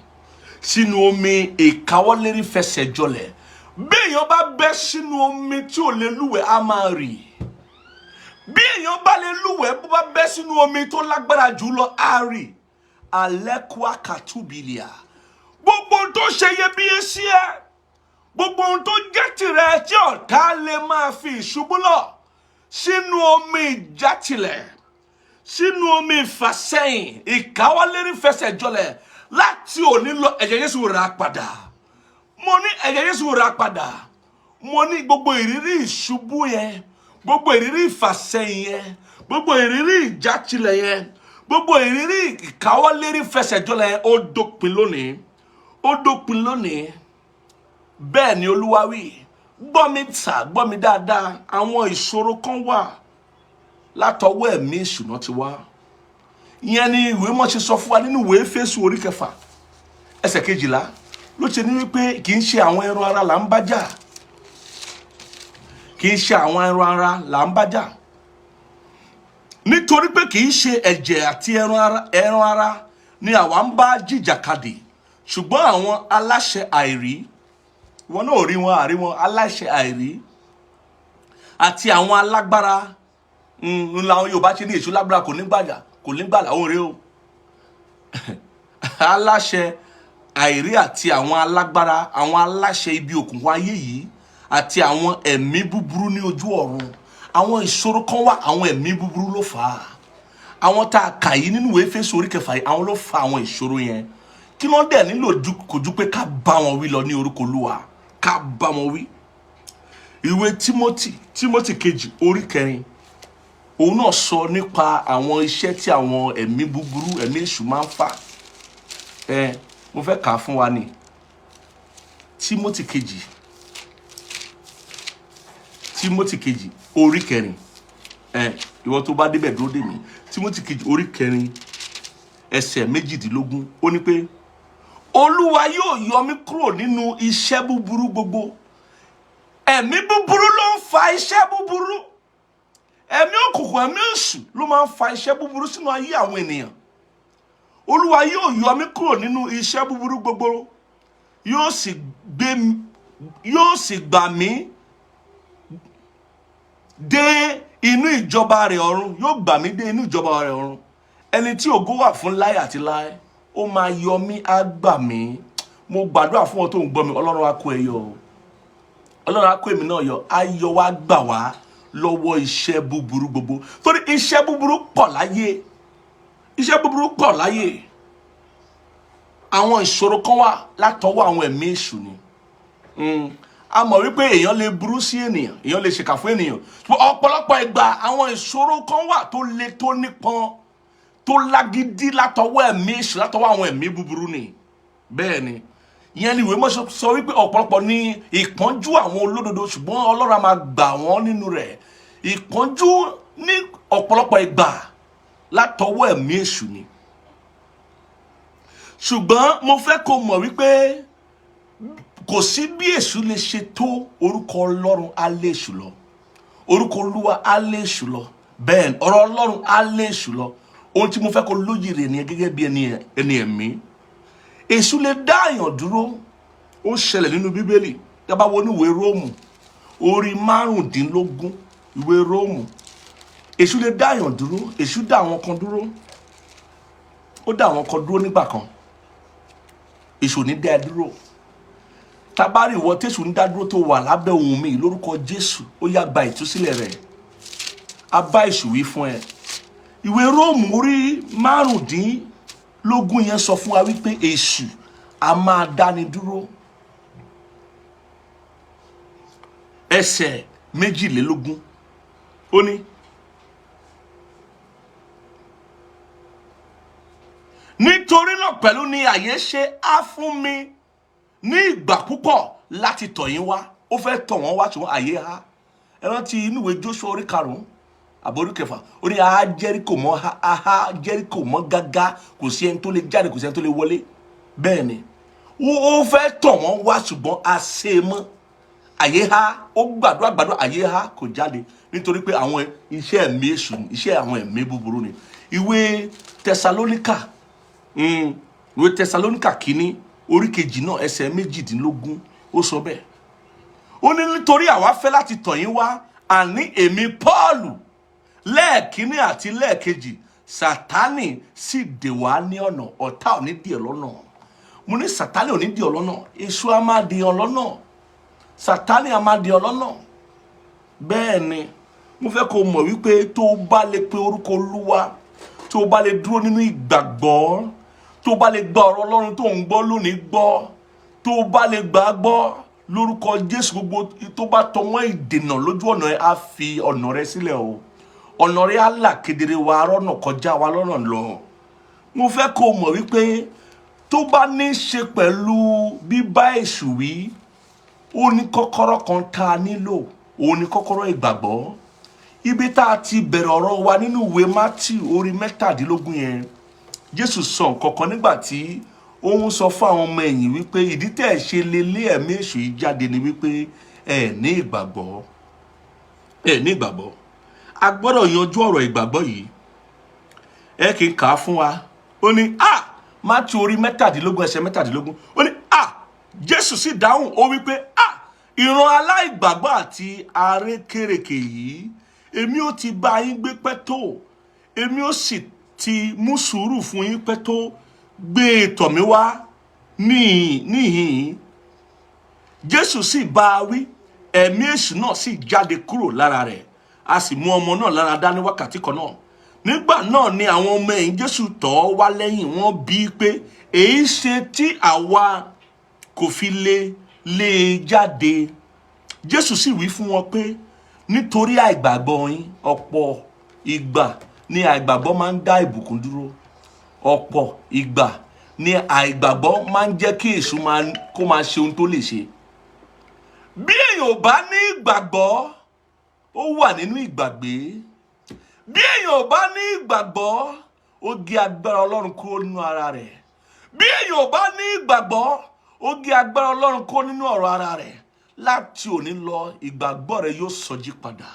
sínú omi ìkáwọ́lérí fẹsẹ̀ jọlẹ̀? Bí èèyàn bá bẹ́ sínú omi tí ò lè lúwẹ̀ á máa rì. Bí èèyàn bá lè lúwẹ̀, bó bá bẹ́ sínú omi tó lágbára jù lọ á rì. Alẹ́kùá kàtúbìlìà. Gbogbo ohun tó ṣe iyebíye sí ẹ, gbogbo ohun tó jẹ́ tìrẹ tí ọ̀tá lè máa fi ìṣubú lọ sínú omi ìjátilẹ̀, sínú omi ìfàsẹ́yìn, ìkáwọ́lérí fẹsẹ̀ jọlẹ̀, láti òní lọ ẹ̀jẹ̀ Jésù rà padà. Mo ní ẹ̀jẹ̀ Jésù rà padà. Mo ní gbogbo ìrírí ìṣubú yẹn, gbogbo ìrírí ìfàsẹ́yìn yẹn, gbogbo ìrírí ìjátilẹ̀ yẹn, gbogbo ìrírí ìkáwọ́lérí fẹsẹ̀ jọlẹ̀ yẹn ó dópin lónìí. Ó dópin lónìí. Bẹ́ẹ̀ ni Olúwa wí. Gbọ́ mi tà, gbọ́ mi dáadáa. Àwọn ìṣòro kan wà látọwọ́ ẹ̀mí ìṣúná ti wá. Ìyẹn ni ìwé mọ́ ṣe sọ fún wa nínú ìwé Éfésù orí 6 ẹsẹ̀ 12 ló ṣe ní wípé kì í ṣe àwọn ẹran ara là ń bá jà, kì í ṣe àwọn ẹran ara là ń bá jà, nítorí pé kì í ṣe ẹ̀jẹ̀ àti ẹran ara ni àwa ń bá jìjàkadì, ṣùgbọ́n àwọn aláṣẹ àìrí, wọn náà rí wọn àrí wọn, aláṣẹ àìrí àti àwọn alágbára, làwọn Yorùbá ṣe ní èṣù lágbára kò ní gbàjà, kò ní gbàlà òun rèé o. Aláṣẹ àìrí àti àwọn alágbára, àwọn aláṣẹ ibi òkùnkùn ayé yìí àti àwọn ẹ̀mí búburú ní ojú ọ̀run. Àwọn ìṣòro kan wà, àwọn ẹ̀mí búburú ló fà á. Àwọn tá a kà yìí nínú ìwé Éfésù orí 6 yìí, àwọn ló fa àwọn ìṣòro yẹn. Kí wọ́n dẹ̀ nílò kò ju pé ká bá wọn wí lọ ní orúkọ Olúwa, ká bá wọn wí. Ìwé Tímótì kejì orí 4, òun náà sọ nípa àwọn iṣẹ́ tí àwọn ẹ̀mí búburú, ẹ̀mí èṣù máa ń fà. Mo fẹ́ kà á fún wa ní Tímótì kejì orí 4. Ìwọ tó bá débẹ̀ dúró dè mí. Tímótì kejì orí 4 ẹsẹ̀ 18 ó ní pé Olúwa yóò yọ mí kúrò nínú iṣẹ́ búburú gbogbo. Ẹ̀mí búburú ló ń fa iṣẹ́ búburú. Ẹ̀mí òkùnkùn, ẹ̀mí èṣù ló máa ń fa iṣẹ́ búburú sínú ayé àwọn ènìyàn. Olúwa yóò yọ mí kúrò nínú iṣẹ́ búburú gbogbo, yóò sì gbà mí dé inú ìjọba rẹ̀ ọ̀run, yóò gbà mí dé inú ìjọba rẹ̀ ọ̀run. Ẹni tí ògo wà fún láé àti láé. ó máa yọ mí á gbà mí. Mo gbàdúrà fún ọ tó ń gbọ́ mi, Ọlọ́run á kó ẹ yọ. Ọlọ́run á kó èmi náà yọ, á yọ wá gbà wá lọ́wọ́ iṣẹ́ búburú gbogbo. Torí iṣẹ́ búburú pọ̀ láyé. Iṣẹ́ búburú pọ̀ láyé. Àwọn ìṣòro kan wà látọwọ́ àwọn ẹ̀mí èṣù ni. A mọ̀ wípé èèyàn lè burú sí ènìyàn, èèyàn lè ṣèkà fún ènìyàn. Ọ̀pọ̀lọpọ̀ ìgbà àwọn ìṣòro kan wà tó le tó nípọn, tó lágídí látọwọ́ ẹ̀mí èṣù, látọwọ́ àwọn ẹ̀mí búburú ni. Bẹ́ẹ̀ ni. Ìyẹn ni ìwé Mímọ́ sọ wípé ọ̀pọ̀lọpọ̀ ní ìpọ́njú àwọn olódodo, ṣùgbọ́n Ọlọ́run á máa gbà wọ́n nínú rẹ̀. Ìpọ́njú ní ọ̀pọ̀lọpọ̀ ìgbà látọwọ́ ẹ̀mí èṣù ni. Ṣùgbọ́n mo fẹ́ kó mọ̀ wípé kò sí bí èṣù lè ṣe tó orúkọ Ọlọ́run á lé èṣù lọ. Orúkọ Olúwa á lé èṣù lọ. Bẹ́ẹ̀ ni, ọ̀rọ̀ Ọlọ́run á lé èṣù lọ. Ohun tí mo fẹ́ kó lóye rẹ̀ ni gẹ́gẹ́ bí ẹni ẹ̀mí. Èṣù lè dá èèyàn dúró. Ó ṣẹlẹ̀ nínú Bíbélì. Tá bá wo ní ìwé Róòmù orí 15 ìwé Róòmù. Èṣù lè dá èèyàn dúró. Èṣù dá àwọn kan dúró. Ó dá àwọn kan dúró nígbà kan. Èṣù ní dá ẹ dúró. Tá bá rí ìwọ tèṣù ń dá dúró tó wà lábẹ́ ohùn mi lórúkọ Jésù, ó yá gba ìtúsílẹ̀ rẹ̀. A bá èṣù wí fún ẹ. Ìwé Róòmù orí 15 yẹn sọ fún wa wípé èṣù a máa dáni dúró. Ẹsẹ̀ 22 ó ní nítorí náà pẹ̀lú ni àyè ṣe á fún mi ní ìgbà púpọ̀ láti tọ̀ yín wá. Ó fẹ́ tọ̀ wọ́n wá ṣùgbọ́n àyè há. Ẹ rántí inú ìwé Jóṣúà orí 5 àbórí 6 ó ní a Jẹ́ríkò mọ́ ha Jẹ́ríkò mọ́ gágá, kò sí ẹni tó lè jáde, kò sí ẹni tó lè wọlé. Bẹ́ẹ̀ ni ó fẹ́ tọ̀ wọ́n wá ṣùgbọ́n a ṣe mọ́. Àyè há. Ó gbàdúrà àyè há kò jáde nítorí pé àwọn iṣẹ́ ẹ̀mí èṣù, iṣẹ́ àwọn ẹ̀mí búburú ni. Ìwé Tẹsalóníkà ìwé Tẹsalóníkà kínní orí 2 náà ẹsẹ̀ 18 ó sọ bẹ́ẹ̀. Ó ní nítorí àwa fẹ́ láti tọ̀ yín wá, àní èmi Pọ́ọ̀lù lẹ́ẹ̀kínní àti lẹ́ẹ̀kejì, Sátánì sì dè wá ní ọ̀nà. Ọ̀tá ò ní dì ọ́ lọ́nà. Mo ní Sátánì ò ní dì ọ́ lọ́nà. Èṣù á máa dì ọ́ lọ́nà. Sátánì á máa dì ọ́ lọ́nà. Bẹ́ẹ̀ ni mo fẹ́ kó mọ̀ wípé tó bá lè pe orúkọ Olúwa, tó bá lè dúró nínú ìgbàgbọ́, tó bá lè gba ọ̀rọ̀ Ọlọ́run tó ń gbọ́ lónìí gbọ́, tó bá lè gbà gbọ́ lórúkọ Jésù, gbogbo tó bá tọwọ́ ìdènà lójú ọ̀nà ẹ á fi ọ̀nà rẹ sílẹ̀ o. Ọ̀nà rẹ á là kedere wa rọ́nà kọjá wa lọ́nà lọ. Mo fẹ́ kó mọ̀ wípé tó bá ní ṣe pẹ̀lú bíbá èṣù wí, ó ní kọ́kọ́rọ́ kan tá a nílò. Ó ní kọ́kọ́rọ́ ìgbàgbọ́. Ibi tá a ti bẹ̀rẹ̀ ọ̀rọ̀ wa nínú ìwé Mátíù orí 17 yẹn, Jésù sọ nǹkan kan nígbà tí ó ń sọ fún àwọn ọmọ ẹ̀yìn wípé ìdí tẹ́ ẹ̀ ṣe lè lé ẹ̀mí èṣù yìí jáde ni wípé ẹ ní ìgbàgbọ́. Ẹ ní ìgbàgbọ́. A gbọ́dọ̀ yanjú ọ̀rọ̀ ìgbàgbọ́ yìí. Ẹ kì í kà á fún wa. Ó ní Mátíù orí 17 ẹsẹ̀ 17. Ó ní Jésù sì dáhùn ó wípé ìran aláìgbàgbọ́ àti arékèrèkè yìí, èmi ó ti bá yín gbé pẹ́ tó, èmi ó sì ti mú sùúrù fún yín pẹ́ tó, gbé tọ̀ mí wá níhìn. Jésù sì bá a wí, ẹ̀mí èṣù náà sì jáde kúrò lára rẹ̀, a sì mú ọmọ náà lára dá ní wákàtí kan náà. Nígbà náà ni àwọn ọmọ ẹ̀yìn Jésù tọ̀ wá lẹ́yìn, wọ́n bi pé èyí ṣe tí àwa kò fi lè jáde. Jésù sì wí fún wọn pé nítorí àìgbàgbọ́ yín. Ọ̀pọ̀ ìgbà ni àìgbàgbọ́ máa ń dá ìbùkún dúró. Ọ̀pọ̀ ìgbà ni àìgbàgbọ́ máa ń jẹ́ kí èṣù kó máa ṣe ohun tó lè ṣe. Bí èèyàn ò bá ní ìgbàgbọ́, ó wà nínú ìgbàgbé. Bí èèyàn ò bá ní ìgbàgbọ́, ó gé agbára Ọlọ́run kúrò nínú ara rẹ̀. Bí èèyàn ò bá ní ìgbàgbọ́, ó gé agbára Ọlọ́run kúrò nínú ọ̀rọ̀ ara rẹ̀. Láti òní lọ ìgbàgbọ́ rẹ yóò sọjí padà.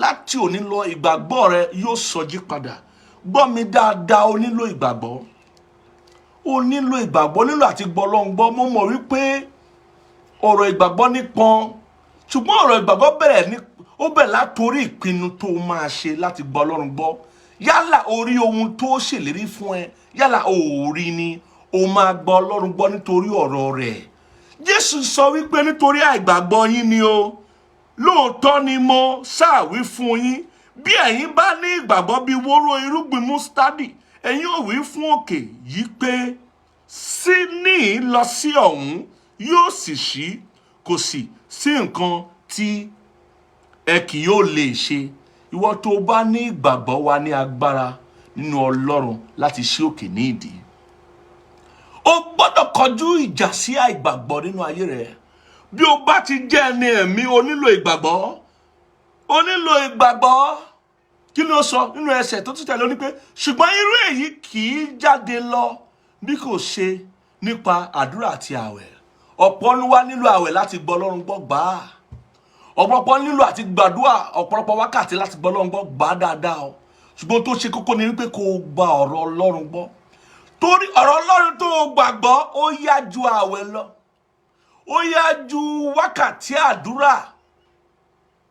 Láti òní lọ ìgbàgbọ́ rẹ yóò sọjí padà. Gbọ́ mi dáadáa, o nílò ìgbàgbọ́. O nílò ìgbàgbọ́, nílò àti gbọ́ Ọlọ́run gbọ́. Mo mọ̀ wípé ọ̀rọ̀ ìgbàgbọ́ nípọn, ṣùgbọ́n ọ̀rọ̀ ìgbàgbọ́ bẹ̀rẹ̀ látorí ìpinnu tó máa ṣe láti gbọ́ Ọlọ́run gbọ́. Yálà orí ohun tó ṣèlérí fún ẹ, yálà ò rí ni o máa gba Ọlọ́run gbọ́ nítorí ọ̀rọ̀ rẹ̀. Jésù sọ wípé nítorí àìgbàgbọ́ yín ni o. Lóòótọ́ ni mo ṣàwí fún yín, bí ẹ̀yin bá ní ìgbàgbọ́ bí wóró irúgbìn mustadi, ẹ̀yin ò wí fún òkè yìí pé sí ní lọ sí ọ̀hún, yóò sì ṣí, kò sì sí nǹkan tí ẹ kì yóò lè ṣe. Ìwọ tó bá ní ìgbàgbọ́ wa ní agbára nínú Ọlọ́run láti ṣí òkè ní ìdí. O gbọ́dọ̀ kọjú ìjà sí àìgbàgbọ́ nínú ayé rẹ̀. Bí o bá ti jẹ́ ẹni ẹ̀mí, o nílò ìgbàgbọ́. O nílò ìgbàgbọ́. Kí ni ó sọ nínú ẹsẹ̀ tó tún tẹ̀lé ó ní pé ṣùgbọ́n irú èyí kì í jáde lọ bí kò ṣe nípa àdúrà àti àwẹ̀. Ọ̀pọ̀ ló wá nílò àwẹ̀ láti gbọ́ Ọlọ́run gbọ́ gbà á. Ọ̀pọ̀lọpọ̀ nílò àti gbàdúrà ọ̀pọ̀lọpọ̀ wákàtí láti gbọ́ Ọlọ́run gbọ́ gbà á dáadáa o. Ṣùgbọ́n tó ṣe kókó ni wípé kó o gba ọ̀rọ̀ Ọlọ́run gbọ́. Torí ọ̀rọ̀ Ọlọ́run tó o gbàgbọ́ ó yá ju àwẹ̀ lọ. Ó yá ju wákàtí àdúrà,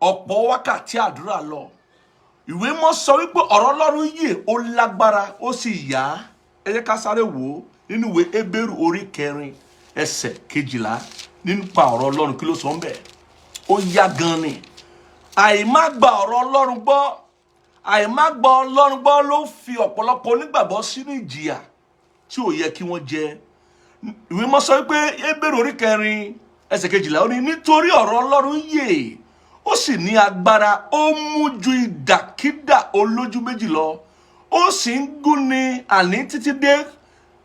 ọ̀pọ̀ wákàtí àdúrà lọ. Ìwé mọ́ sọ wípé ọ̀rọ̀ Ọlọ́run yè ó lágbára ó sì yá. Ẹ jẹ́ ká sáré wò ó nínú ìwé Hébérù orí 4 ẹsẹ̀ 12 nípa ọ̀rọ̀ Ọlọ́run. Kí ló sọ ń bẹ̀? Ó yá gan ni. Àìmá gba ọ̀rọ̀ Ọlọ́run gbọ́, àìmá gba Ọlọ́run gbọ́ ló fi ọ̀pọ̀lọpọ̀ onígbàgbọ́ sínú ìjìyà tí ò yẹ kí wọ́n jẹ. Ìwé mọ́ sọ wípé Hébérù orí 4 ẹsẹ̀ 12 ó ní nítorí ọ̀rọ̀ Ọlọ́run yè ó sì ní agbára, ó mú ju ìdàkídà olójú méjì lọ, ó sì ń gúnni àní títí dé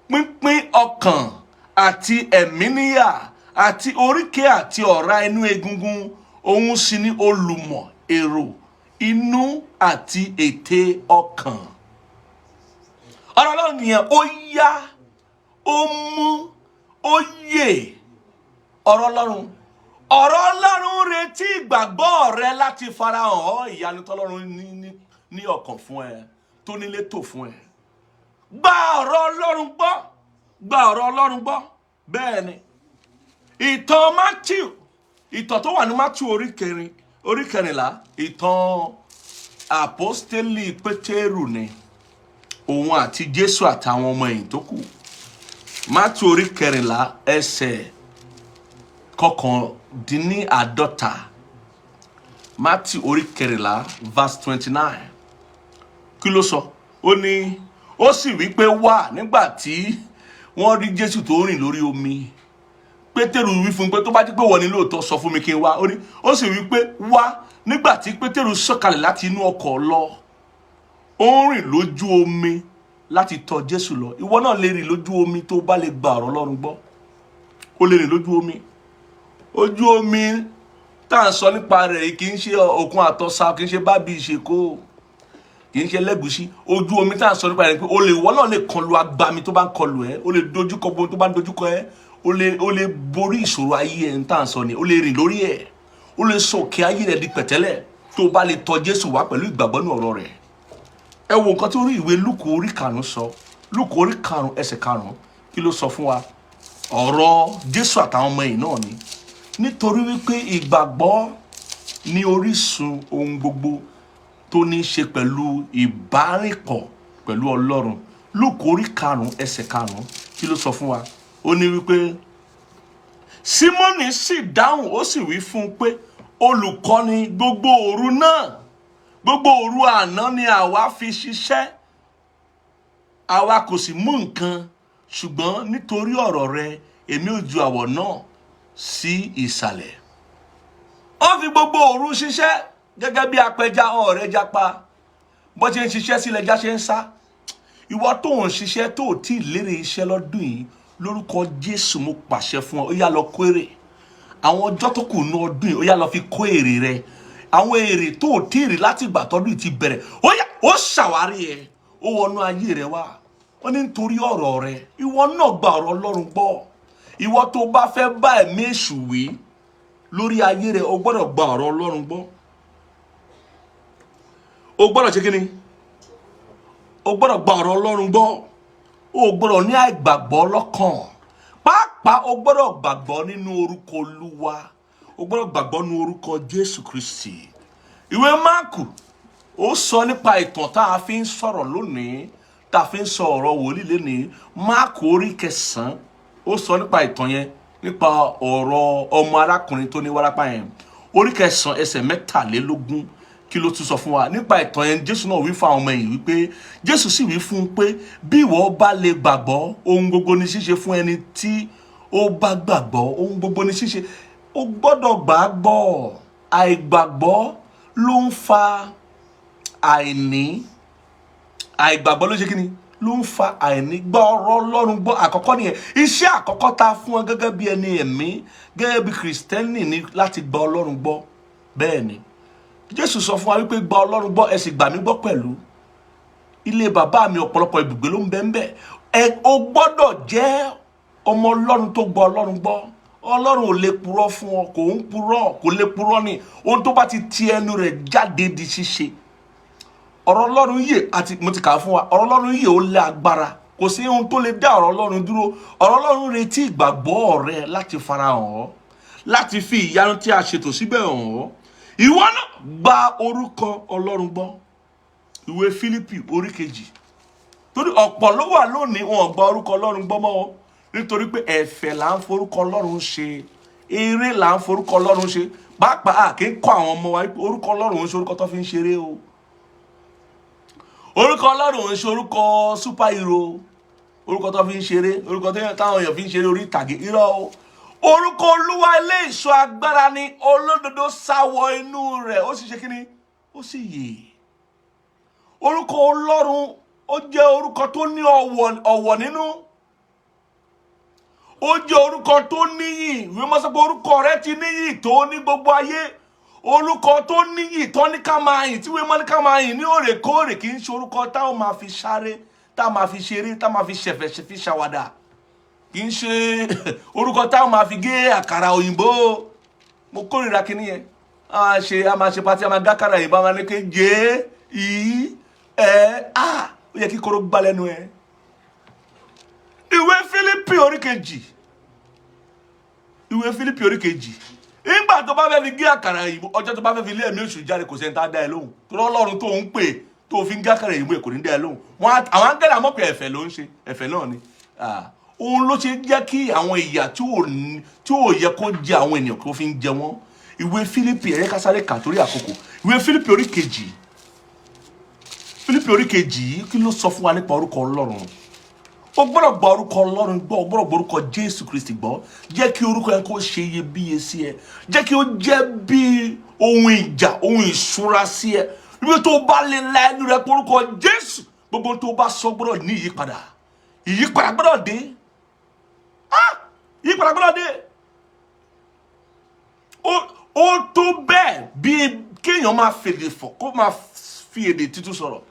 pínpín ọkàn àti ẹ̀mí níyà àti oríkèé àti ọ̀rá inú egungun, òun sì ni olùmọ̀ èrò inú àti ète ọkàn. Ọ̀rọ̀ Ọlọ́run nìyẹn, ó yá, ó mú, ó yè. Ọ̀rọ̀ Ọlọ́run. Ọ̀rọ̀ Ọlọ́run retí ìgbàgbọ́ rẹ láti farahàn ọ́ ìyanu tọ́lọ́run ní ọkàn fún ẹ, tó nílé tó fún ẹ. Gba ọ̀rọ̀ Ọlọ́run gbọ́, gba ọ̀rọ̀ Ọlọ́run gbọ́. Bẹ́ẹ̀ ni. Ìtàn Matthew, ìtàn tó wà ní Matthew orí 14, ìtàn àpọ́stélì Pétérù ni. Òun àti Jésù àtàwọn ọmọ ẹ̀yìn tó kù. Matthew orí 14 ẹsẹ̀ 49. Matthew orí 14 verse 29. Kí ló sọ? Ó ní ó sì wí pé wá nígbà tí wọ́n rí Jésù tó rìn lórí omi. Pétérù wí fún pé tó bá jẹ́ pé wọ́n ní lóòótọ́ sọ fún mi kí n wá. Ó sì wí pé wá nígbà tí Pétérù sọ̀kalẹ̀ láti inú ọkọ̀ lọ. Ó ń rìn lójú omi láti tọ̀ Jésù lọ. Ìwọ náà lè rìn lójú omi tó bá lè gba ọ̀rọ̀ Ọlọ́run gbọ́. Ó lè rìn lójú omi. Ojú omi tá à ń sọ nípa rẹ̀ kì í ṣe òkun àtọ́sà, kì í ṣe bábí ìṣèkó, kì í ṣe lẹ́gùsí. Ojú omi tá à ń sọ nípa rẹ̀ pé ìwọ náà lè kọlu agbami tó bá ń kọlù ẹ́, ó lè dojúkọ bó tó bá ń dojúkọ ẹ́, ó lè borí ìṣòro ayé ẹ̀ tá à ń sọ ni, ó lè rìn lórí ẹ̀, ó lè sọ òkè ayé rẹ̀ di pẹ̀tẹ́lẹ̀ tó bá lè tọ̀ Jésù wá pẹ̀lú ìgbàgbọ́ ní ọ̀rọ̀ rẹ̀. Ẹ wo nǹkan tí orí ìwé Lúùkù orí 5 sọ. Lúùkù orí 5 ẹsẹ̀ 5 kí ló sọ fún wa? Ọ̀rọ̀ Jésù àtàwọn ọmọ ẹ̀yìn náà ni. Nítorí wípé ìgbàgbọ́ ní orísun ohun gbogbo tó ní í ṣe pẹ̀lú ìbárìnpọ̀ pẹ̀lú Ọlọ́run. Lúùkù orí 5 ẹsẹ̀ 5 kí ló sọ fún wa? Ó ní wípé Símónì sì dáhùn ó sì wí fún un pé olùkọ́ni, gbogbo òru àná ni àwa fi ṣiṣẹ́, àwa kò sì mú nǹkan, ṣùgbọ́n nítorí ọ̀rọ̀ rẹ èmi ò ju àwọ̀ náà sí ìsàlẹ̀. Ó fi gbogbo òru ṣiṣẹ́ gẹ́gẹ́ bí apẹja ọ̀rẹ́ japa bó ṣe ń ṣiṣẹ́ sílẹ̀ já ṣe ń sá. Ìwọ tó ń ṣiṣẹ́ tó tí ì lérè iṣẹ́ lọ́dún yìí, lórúkọ Jésù mo pàṣẹ fún ọ, ó yá lọ kó èrè. Àwọn ọjọ́ tó kù ní ọdún yìí ó yá lọ fi kó èrè rẹ. Àwọn èrè tó tí ì rí láti ìgbà tọ́dún yìí ti bẹ̀rẹ̀, ó yá ó ṣàwárí ẹ, ó wọnú ayé rẹ wá. Wọ́n ní nítorí ọ̀rọ̀ rẹ, ìwọ náà gba ọ̀rọ̀ Ọlọ́run gbọ́. Ìwọ tó bá fẹ́ bá ẹ̀mí èṣù wí lórí ayé rẹ, o gbọ́dọ̀ gba ọ̀rọ̀ Ọlọ́run gbọ́. O gbọ́dọ̀ ṣe kí ni? O gbọ́dọ̀ gba ọ̀rọ̀ Ọlọ́run gbọ́. O gbọ́dọ̀ ní àìgbàgbọ́ lọ́kàn. Pàápàá o gbọ́dọ̀ gbàgbọ́ nínú orúkọ Olúwa. O gbọ́dọ̀ gbàgbọ́ nínú orúkọ Jésù Kristi. Ìwé Máàkù ó sọ nípa ìtàn tá a fi ń sọ̀rọ̀ lónìí tá a fi ń sọ ọ̀rọ̀ wòlíì lénìí Máàkù orí 9 ó sọ nípa ìtàn yẹn nípa ọ̀rọ̀ ọmọ arákùnrin tó ní wárápá yẹn orí 9 ẹsẹ̀ 23 kí ló tún sọ fún wa nípa ìtàn yẹn. Jésù náà wí fún àwọn ọmọ ẹ̀yìn wípé Jésù sì wí fún un pé bí ìwọ bá lè gbàgbọ́ ohun gbogbo ní ṣíṣe fún ẹni tí ó bá gbàgbọ́ ohun gbogbo ní ṣíṣe. Ó gbọ́dọ̀ gbàgbọ́. Àìgbàgbọ́ ló ń fa àìní. Àìgbàgbọ́ ló ṣe kí ni ló ń fa àìní. Gbọ́ ọ̀rọ̀ Ọlọ́run gbọ́. Àkọ́kọ́ nìyẹn. Iṣẹ́ àkọ́kọ́ tá a fún ọ gẹ́gẹ́ bí ẹni ẹ̀mí gẹ́gẹ́ bí Kristẹni ni láti gba Ọlọ́run gbọ́. Bẹ́ẹ̀ ni Jésù sọ fún wa wípé gba Ọlọ́run gbọ́ ẹ sì gbà mí gbọ́ pẹ̀lú. Ilé bàbá mi ọ̀pọ̀lọpọ̀ ibùgbé ló ń bẹ ńbẹ̀. O gbọ́dọ̀ jẹ́ ọmọ Ọlọ́run tó gba Ọlọ́run gbọ́. Ọlọ́run ò lè purọ́ fún ọ, kò ń purọ́, kò lè purọ́ ni. Ohun tó bá ti ti ẹnu rẹ̀ jáde di ṣíṣe. Ọ̀rọ̀ Ọlọ́run yè àti mo ti kà fún wa. Ọ̀rọ̀ Ọlọ́run yè ó lé agbára. Kò sí ohun tó lè dá ọ̀rọ̀ Ọlọ́run dúró. Ọ̀rọ̀ Ọlọ́run retí ìgbàgbọ́ rẹ láti farahàn ọ́, láti fi ìyanu tí a ṣètò síbẹ̀ hàn ọ́. Ìwọ náà gba orúkọ Ọlọ́run gbọ́. Ìwé Fílípì orí 2. Torí ọ̀pọ̀ ló wà lónìí wọn gba orúkọ Ọlọ́run gbọ́ mọ́ wọn. Nítorí pé ẹ̀fẹ̀ là ń forúkọ Ọlọ́run ṣe. Eré là ń forúkọ Ọlọ́run ṣe. Pàápàá kì í kọ́ àwọn ọmọ wa orúkọ Ọlọ́run ń ṣe orúkọ tó fi ń ṣeré o. Orúkọ Ọlọ́run ń ṣe orúkọ superhero. Orúkọ tó fi ń ṣeré. Orúkọ táwọn èèyàn fi ń ṣeré orí ìtàgé. Irọ́ o. Orúkọ Olúwa ilé ìṣọ́ agbára ni olódodo sáwọ inú rẹ̀ ó sì ṣe kíni ó sì yè. Orúkọ Ọlọ́run ó jẹ́ orúkọ tó ní ọ̀wọ̀ nínú. Ó jẹ́ orúkọ tó níyì. Ìwé Mímọ́ sọ pé orúkọ rẹ̀ ti níyì tó ní gbogbo ayé. Orúkọ tó níyì tó ní ká máa yìn tí ìwé Mímọ́ ní ká máa yìn ní òrèkóòrè kì í ṣe orúkọ táwọn máa fi sáré, táwọn máa fi ṣeré, táwọn máa fi ṣẹ̀fẹ̀ fi ṣàwàdà. Kì í ṣe orúkọ táwọn máa fi gé àkàrà òyìnbó. Mo kórìíra kíní yẹn. A máa ṣe pátí a máa gá àkàrà òyìnbó a máa ní ké ó yẹ kí kóró gbá lẹ́nu ẹ. Ìwé Fílípì orí 2. Ìwé Fílípì orí 2. Nígbà tó bá fẹ́ fi gé àkàrà òyìnbó ọjọ́ tó bá fẹ́ fi lé ẹ̀mí èṣù jáde kò sẹ́ni tá dá ẹ lóhùn. Torí Ọlọ́run tó ń pè tó fi ń gé àkàrà òyìnbó kò ní dá ẹ lóhùn. Àwọn áńgẹ́lì àmọ́ pé ẹ̀fẹ̀ ló ń ṣe. Ẹ̀fẹ̀ náà ni. Òun ló ṣe jẹ́ kí àwọn ìyà tí ò yẹ kó jẹ àwọn ènìyàn kó fi ń jẹ wọ́n. Ìwé Fílípì ẹ̀yẹ ká sáré kà torí àkókò. Ìwé Fílípì orí 2. Fílípì orí 2 yìí kí ló sọ fún wa nípa orúkọ Ọlọ́run? O gbọ́dọ̀ gba orúkọ Ọlọ́run gbọ́, o gbọ́dọ̀ gba orúkọ Jésù Kristi gbọ́. Jẹ́ kí orúkọ yẹn kó ṣe iyebíye sí ẹ. Jẹ́ kí ó jẹ́ bí ohun ìjà, ohun ìṣúra sí ẹ. Ibi tó bá lè la ẹnu rẹ pé orúkọ Jésù, gbogbo tó bá sọ gbọ́dọ̀ ní ìyípadà. Ìyípadà gbọ́dọ̀ dé. Ìyípadà gbọ́dọ̀ dé. Ó tó bẹ́ẹ̀ bí kéèyàn máa fèdè fọ̀ kó máa fi èdè tútù sọ̀rọ̀.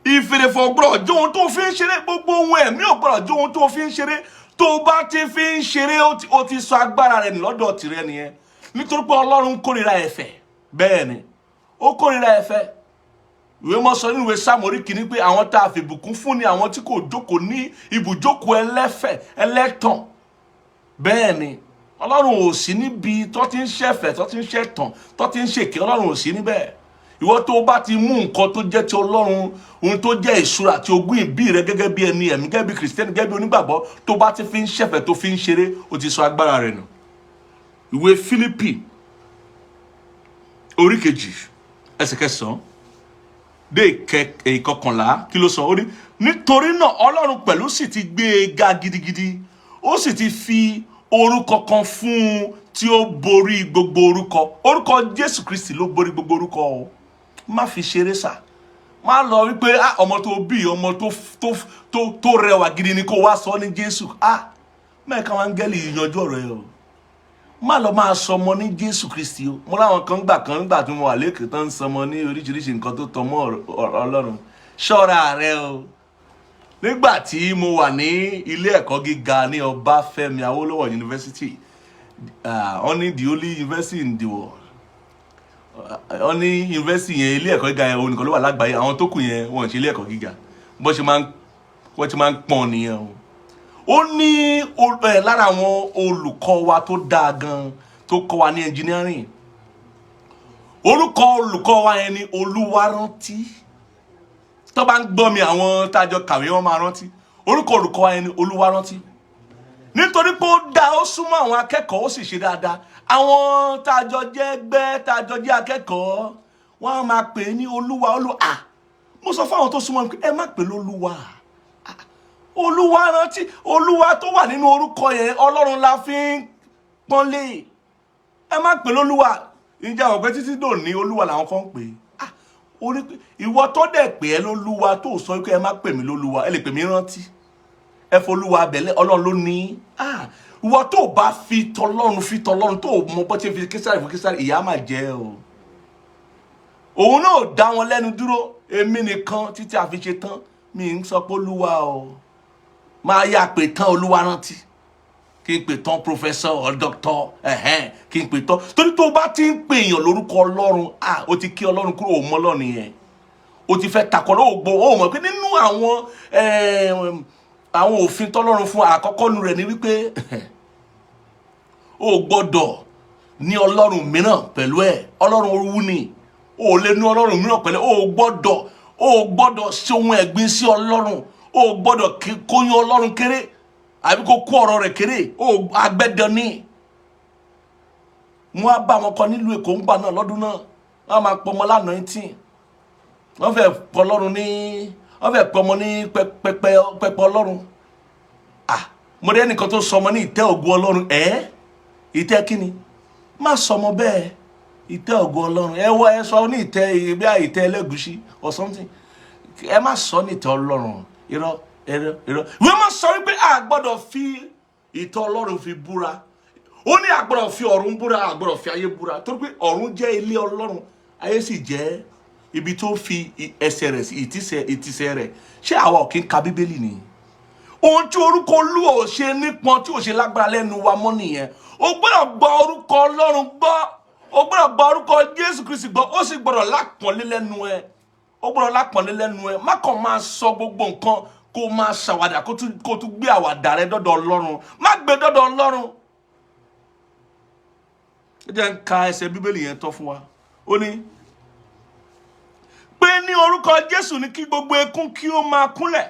Ìfèrèfọ̀ gbọ́dọ̀ jẹ́ ohun tó fi ń ṣeré. Gbogbo ohun ẹ̀mí ò gbọ́dọ̀ jẹ́ ohun tó fi ń ṣeré. Tó bá ti fi ń ṣeré ó ti sọ agbára rẹ̀ lọ́dọ̀ tìrẹ nìyẹn. Nítorí pé Ọlọ́run kórìíra ẹ̀fẹ̀. Bẹ́ẹ̀ ni ó kórìíra ẹ̀fẹ̀. Ìwé Mímọ́ sọ nínú ìwé Sáàmù orí 1 pé àwọn tá a fi ìbùkún fún ni àwọn tí kò jókòó ní ibùjókòó ẹlẹ́fẹ̀ ẹlẹ́tàn. Bẹ́ẹ̀ ni Ọlọ́run ò sí níbi tó ti ń ṣẹ̀fẹ̀, tó ti ń ṣẹ̀tàn, tó ti ń ṣèké. Ọlọ́run ò sí níbẹ̀. Ìwọ tó bá ti mú nǹkan tó jẹ́ ti Ọlọ́run, ohun tó jẹ́ ìṣúra àti ogún ìbí rẹ gẹ́gẹ́ bí ẹni ẹ̀mí, gẹ́gẹ́ bí Kristẹni, gẹ́gẹ́ bí onígbàgbọ́, tó bá ti fi ń ṣẹ̀fẹ̀ tó fi ń ṣeré, ó ti sọ agbára rẹ̀ nù. Ìwé Fílípì orí 2 ẹsẹ̀ 9 dé ìkọkànlá kí ló sọ? Ó ní nítorí náà Ọlọ́run pẹ̀lú sì ti gbé e ga gidigidi. Ó sì ti fi orúkọ kan fún un tí ó borí gbogbo orúkọ. Orúkọ Jésù Kristi ló borí gbogbo orúkọ o. Má fi ṣeré sà. Má lọ wípé ọmọ tó bí ọmọ tó rẹwà gidi ni kó wá sọ ní Jésù. Mẹ́ẹ̀ká wọn áńgẹ́lì yanjú ọ̀rọ̀ ẹ o. Má lọ máa sọmọ ní Jésù Kristi o. Mo láwọn kan gbà tí mo wà lẹ́kọ̀ọ́ tán ń sọmọ ní oríṣiríṣi nǹkan tó tọ́ mọ́ Ọlọ́run. Ṣọ́ra rẹ o. Nígbà tí mo wà ní ilé ẹ̀kọ́ gíga ní Ọbáfẹ́mi Awólọ́wọ̀ University, only the only university in the world. Only university yẹn ilé ẹ̀kọ́ gíga yẹn òun nìkan ló wà lágbàáyé. Àwọn tó kù yẹn wọ́n ṣe ilé ẹ̀kọ́ gíga. Bó ṣe máa ń pọ́n nìyẹn o. Ó ní lára àwọn olùkọ́ wa tó dáa gan tó kọ́ wa ní engineering. Orúkọ olùkọ́ wa yẹn ni Olúwarántí. tó bá ń gbọ́ mi àwọn tájọ kàwé wọn máa rántí orúkọ wa ẹni Olúwa rántí nítorí pé ó dá ó súnmọ́ àwọn akẹ́kọ̀ọ́ ó sì ṣe dáadáa àwọn tájọ jẹ́ ẹgbẹ́ tájọ jẹ́ akẹ́kọ̀ọ́ wọ́n á máa pè é ní Olúwa mo sọ fún àwọn tó súnmọ́ pé ẹ má pè lólúwa Olúwa rántí Olúwa tó wà nínú orúkọ yẹn Ọlọ́run la fi ń pọ́nlé ẹ má pè lólúwa ìjà ọ̀pẹ títí dòní Olúwa làwọn kan ń pè ìwọ tó dẹ̀ pè ẹ́ lólúwa tó sọ pé ẹ má pè mí lólúwa ẹ lè pè mí rántí ẹ folúwa abẹ́lẹ́ Ọlọ́run ló ní ìwọ tó bá fi tọlọ́run tó mọ bọ́ tí fi Késárì fún Késárì ìyá máa jẹ́ o òun náà dá wọn lẹ́nu dúró èmi nìkan títí a fi ṣe tán mi ń sọ pé Olúwa o máa yà pé tán Olúwa rántí kí n pè tán professor or doctor kí n pè tán torí tó bá ti ń pè èèyàn lórúkọ Ọlọ́run o ti kí Ọlọ́run kúrò mọ́ Ọlọ́run yẹn o ti fẹ́ takọ̀ lọ́wọ́ gbọ́ o mọ̀ pé nínú àwọn òfin tọ́lọ́run fún àkọ́kọ́ nu rẹ̀ ni wípé o gbọ́dọ̀ ní Ọlọ́run mìíràn pẹ̀lú ẹ̀ Ọlọ́run orú ni o lè ní Ọlọ́run mìíràn pẹ̀lú o gbọ́dọ̀ ṣe ohun ẹ̀gbin sí Ọlọ́run o gbọ́dọ̀ kó yan Ọlọ́run kéré àbí kó kó ọ̀rọ̀ rẹ̀ kéré o agbẹ́dọ̀ ní mo á bá wọn kọ nílùú Èkó ń gbà náà lọ́dún náà wọ́n máa pọ̀ ọmọ lánàá 19 wọ́n fẹ́ pọ̀ Ọlọ́run ní wọ́n fẹ́ pọ̀ ọmọ ní pẹpẹ Ọlọ́run mo rí ẹnìkan tó sọmọ ní ìtẹ́ ògo Ọlọ́run ìtẹ́ kíni má sọmọ bẹ́ẹ̀ ìtẹ́ ògo Ọlọ́run ẹ sọ ní ìtẹ́ bí i ìtẹ́ ẹlẹ́gùṣí or something ẹ má sọ ní ìtẹ́ Ọlọ́run irọ́ wọ́n má sọ wípé a gbọ́dọ̀ fi ìtẹ́ Ọlọ́run fi búra ó ní a gbọ́dọ̀ fi ọ̀run búra a gbọ́dọ̀ fi ayé búra torí pé ọ̀run jẹ́ ilé Ọlọ́run ayé sì jẹ́ ibi tó fi ẹsẹ̀ rẹ̀ sí ìtìsẹ̀ rẹ̀ ṣé àwa ò kí ń ka Bíbélì ni ohun tí orúkọ Olúwa ò ṣe nípọn tí ò ṣe lágbára lẹ́nu wa mọ́ nìyẹn o gbọ́dọ̀ gba orúkọ Ọlọ́run gbọ́ o gbọ́dọ̀ gba orúkọ Jésù Kristi gbọ́ ó sì gbọ́dọ̀ lápọ̀nlé lẹ́nu ẹ o gbọ́dọ̀ lápọ̀nlé lẹ́nu ẹ má kàn máa sọ gbogbo nǹkan kó máa ṣàwàdà kó tún gbé àwàdà rẹ dọ́dọ̀ Ọlọ́run má gbé dọ́dọ̀ Ọlọ́run ẹ jẹ́ ń ka ẹsẹ̀ Bíbélì yẹn tọ́ fún wa ó ní pé ní orúkọ Jésù ní kí gbogbo ekún kí ó máa kúnlẹ̀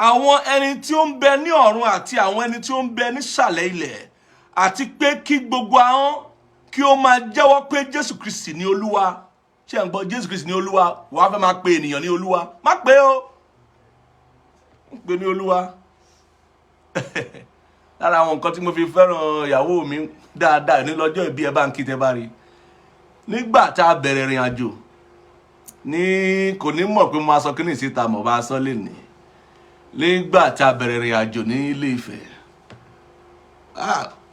àwọn ẹni tí ó ń bẹ ní ọ̀run àti àwọn ẹni tí ó ń bẹ nísàlẹ̀ ilẹ̀ àti pé kí gbogbo ahọ́n kí ó máa jẹ́wọ́ pé Jésù Kristi ni Olúwa ṣé ń gbọ́ Jésù Kristi ni Olúwa wàá fẹ́ máa pe ènìyàn ní Olúwa má pè ó pè ní Olúwa lára àwọn nǹkan tí mo fi fẹ́ràn ìyàwó mi dáadáa ní lọ́jọ́ ìbí ẹ bá ń kí tẹ bá rí nígbà tá a bẹ̀rẹ̀ ìrìn àjò ní kò ní mọ̀ pé mo máa sọ kí ní ìsíta mọ̀ bá sọ lè ní nígbà tá a bẹ̀rẹ̀ ìrìn àjò ní Ilé Ifẹ̀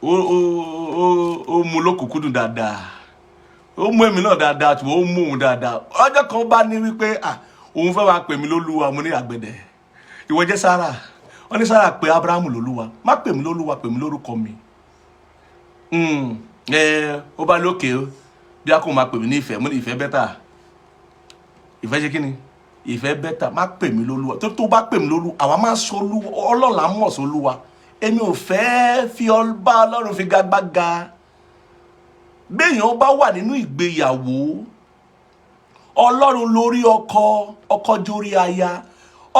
ó mú lókùnkúndùn dáadáa ó mú èmi náà dáadáa tí ó mú òun dáadáa ọjọ́ kan bá ní wípé òun fẹ́ máa pè mí lólúwa mo ní àgbẹ̀dẹ ìwọ jẹ́ Sárà wọ́n ní Sárà pé Ábúráhámù lólúwa má pè mí lólúwa pè mí lórúkọ mi ó bá lókè bí a kò máa pè mí ní ìfẹ́ mo ní ìfẹ́ bẹ́tà ìfẹ́ ṣe kí ni ìfẹ́ bẹ́tà má pè mí lólúwa tó bá pè mí lólúwa àwa máa sọ olúwa ọlọ́lá mọ̀ sí olúwa èmi ò fẹ́ fi bá Ọlọ́run fi gagbága béèyàn bá wà nínú ìgbéyàwó Ọlọ́run lórí ọkọ jórí aya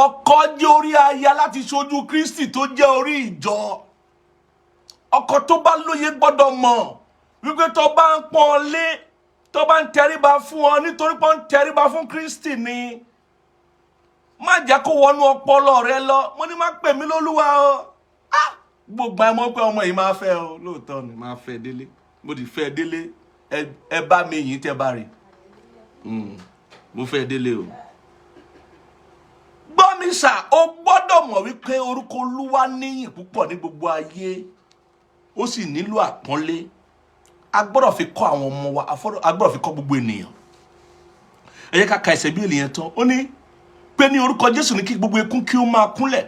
ọkọ jórí aya láti ṣojú Kristi tó jẹ́ orí ìjọ ọkọ tó bá lóye gbọ́dọ̀ mọ̀ wípé tó bá ń pọ́n lé tó bá ń tẹríba fún ọ nítorí pé ó ń tẹríba fún Kristi ni má jẹ́ kó wọnú ọpọlọ rẹ lọ mo ní má pè mí lólúwa o gbogbo àmọ́ pé ọmọ yìí máa fẹ́ o lóòótọ́ ni máa fẹ́ délé mo ti fẹ́ délé ẹ bá mi yìí tẹ́ bá rí mo fẹ́ délé o gbọ́ mi sà o gbọ́dọ̀ mọ̀ wípé orúkọ Olúwa níyìn púpọ̀ ní gbogbo ayé ó sì nílò àpọ́nlé a gbọ́dọ̀ fi kọ́ àwọn ọmọ wa a gbọ́dọ̀ fi kọ́ gbogbo ènìyàn ẹ jẹ́ ká ka ẹsẹ̀ Bíbélì yẹn tán ó ní pé ní orúkọ Jésù ní kí gbogbo ekún kí ó máa kúnlẹ̀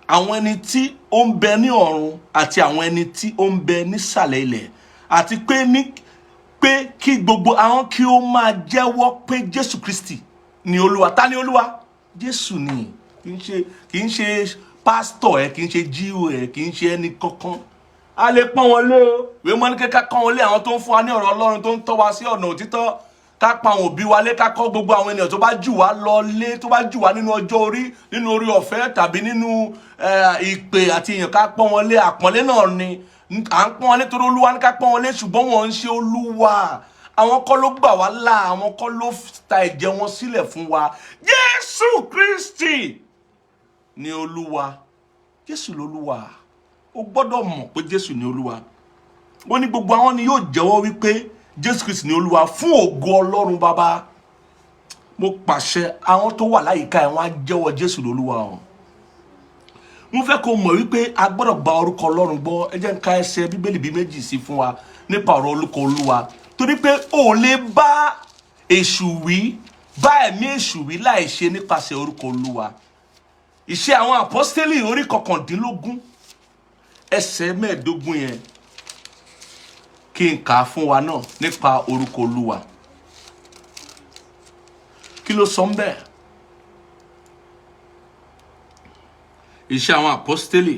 àwọn ẹni tí ó ń bẹ ní ọ̀run àti àwọn ẹni tí ó ń bẹ nísàlẹ̀ ilẹ̀ àti pé kí gbogbo ahọ́n kí ó máa jẹ́wọ́ pé Jésù Kristi ni Olúwa ta ni Olúwa Jésù ni kì í ṣe pásítọ̀ kì í ṣe jíù kì í ṣe ẹni kankan a lè pọ́n wọn lé o ìwé mọ́ ní kíkà kán wọn lé àwọn tó ń fún wa ní ọ̀rọ̀ Ọlọ́run tó ń tọ́ wa sí ọ̀nà òtítọ́ ká pa àwọn òbí wa lé, ká kọ́ gbogbo àwọn ènìyàn tó bá jù wá lọ lé, tó bá jù wá nínú ọjọ́ orí, nínú orí ọ̀fẹ́ tàbí nínú ìpè àti èèyàn, ká pọ́n wọn lé. Àpọ́nlé náà ni à ń pọ́n wọn lé torí Olúwa ní ká pọ́n wọn lé, ṣùgbọ́n wọn ń ṣe Olúwa. Àwọn kọ́ ló gbà wá là, àwọn kọ́ ló ta ẹ̀jẹ̀ wọn sílẹ̀ fún wa. Jésù Kristi ni Olúwa. Jésù lolúwa. O gbọ́dọ̀ mọ̀ pé Jésù ni Olúwa. Ó ní gbogbo àwọn ni yóò jẹ́wọ́ wípé Jésù Kristi ni Olúwa fún ògo Ọlọ́run Baba. Mo pàṣẹ àwọn tó wà láyìíká ẹ̀ wọ́n á jẹ́wọ́ Jésù lolúwa o. Mo fẹ́ kó mọ̀ wípé a gbọ́dọ̀ gba orúkọ Ọlọ́run gbọ́. Ẹ jẹ́ n ka ẹsẹ̀ Bíbélì bí méjì sí fún wa nípa ọ̀rọ̀ orúkọ Olúwa. Torí pé o lè bá èṣù wí, bá ẹ̀mí èṣù wí láì ṣe nípasẹ̀ orúkọ Olúwa. Iṣẹ́ àwọn àpọ́stélì orí 19 ẹsẹ̀ 15 yẹn kí n kà fún wa náà nípa orúkọ Olúwa. Kí ló sọ ńbẹ̀? Iṣẹ́ àwọn àpọ́stélì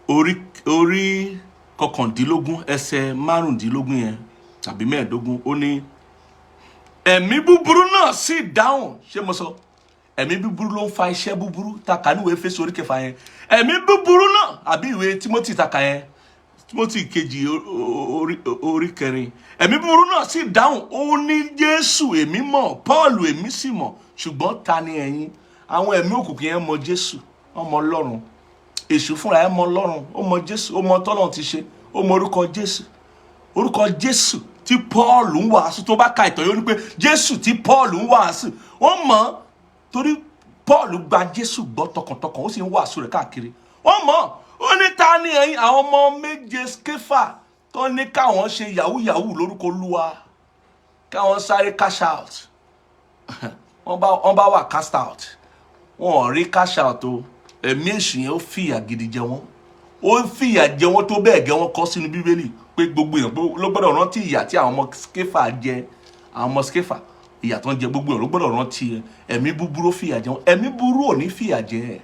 orí 19 ẹsẹ̀ 15 yẹn tàbí 15 ó ní ẹ̀mí búburú náà sì dáhùn. Ṣé mo sọ? Ẹ̀mí búburú ló ń fa iṣẹ́ búburú. Ta kà ní ìwé Éfésù orí 9 yẹn. Ẹ̀mí búburú náà àbí ìwé Tímótì ta kà yẹn. Tímótì 2 orí 4. Ẹ̀mí búburú náà sì dáhùn ó ní Jésù èmi mọ̀, Pọ́ọ̀lù èmi sì mọ̀, ṣùgbọ́n ta ni ẹ̀yin? Àwọn ẹ̀mí òkùnkùn yẹn mọ Jésù, wọ́n mọ Ọlọ́run. Èṣù fúnra ẹ̀ mọ Ọlọ́run, ó mọ Jésù, ó mọ tọ́lọ́run ti ṣe, ó mọ orúkọ Jésù. Orúkọ Jésù tí Pọ́ọ̀lù ń wàásù, tó bá ka ìtàn yóò ní pé Jésù tí Pọ́ọ̀lù ń wàásù. Wọ́n mọ̀ torí Pọ́ọ̀lù gba Jésù gbọ́ tọkàntọkàn, ó sì ń wàásù rẹ̀ káàkiri. Wọ́n mọ̀ ó ní ta ni ẹ̀yin? Àwọn ọmọ méje Skefa tó ní káwọn ṣe yahoo lórúkọ Olúwa, káwọn sáré cash out. wọ́n bá wà cast out, wọ́n ò rí cash out o. Ẹ̀mí èṣù yẹn ó fìyà gidi jẹ wọ́n. Ó ń fìyà jẹ wọ́n tó bẹ́ẹ̀ gẹ́ wọ́n kọ sínú Bíbélì pé gbogbo èèyàn ló gbọ́dọ̀ rántí ìyà tí àwọn ọmọ Skefa jẹ. Àwọn ọmọ Skefa ìyà tó ń jẹ, gbogbo èèyàn ló gbọ́dọ̀ rántí. Ẹ̀mí búburú ó fìyà jẹ wọ́n. Ẹ̀mí búburú ò ní fìyà jẹ.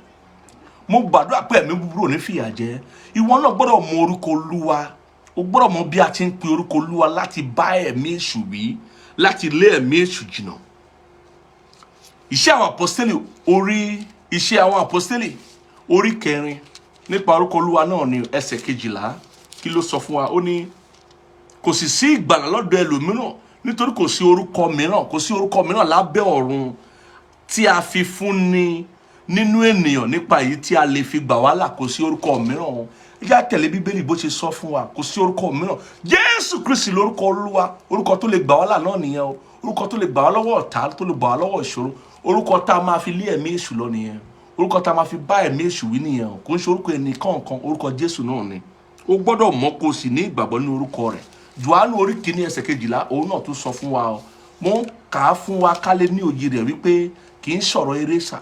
Mo gbàdúrà pé ẹ̀mí búburú ò ní fìyà jẹ. Ìwọ náà gbọ́dọ̀ mọ orúkọ Olúwa. O gbọ́dọ̀ mọ bí a ti ń pe orúkọ Olúwa láti bá ẹ̀mí èṣù wí, láti lé ẹ̀mí èṣù jìnnà. Iṣẹ́ àwọn àpọ́stélì orí 4 nípa orúkọ Olúwa náà ní ẹsẹ̀ 12. Kí ló sọ fún wa? Ó ní kò sì sí ìgbàlà lọ́dọ̀ ẹlòmíràn, nítorí kò sí orúkọ mìíràn lábẹ́ ọ̀run tí a fi fún ni nínú ènìyàn nípa èyí tí a lè fi gbà wá là. Kò sí orúkọ mìíràn. Ìjà tẹ̀lé Bíbélì bó ṣe sọ fún wa. Kò sí orúkọ mìíràn. Jésù Kristi lórúkọ Olúwa. Orúkọ tó lè gbà wá là náà nìyẹn o. Orúkọ tó lè gbà wá lọ́wọ́ ọ̀tá, tó lè gbà wá lọ́wọ́ ìṣòro. Orúkọ tá a máa fi lé ẹ̀mí èṣù lọ nìyẹn. Orúkọ tá a máa fi bá ẹ̀mí èṣù wí nìyẹn o. Kò ń ṣe orúkọ ẹni kọ̀ọ̀kan, orúkọ Jésù náà ni. O gbọ́dọ̀ mọ̀ kó sì ní ìgbàgbọ́ ní orúkọ rẹ̀. Jòhánù orí 1 ẹsẹ̀ 12 òun náà tún sọ fún wa o. Mo ń kà á fún wa ká lè ní òye rẹ̀ wípé kì í sọ̀rọ̀ eré sà,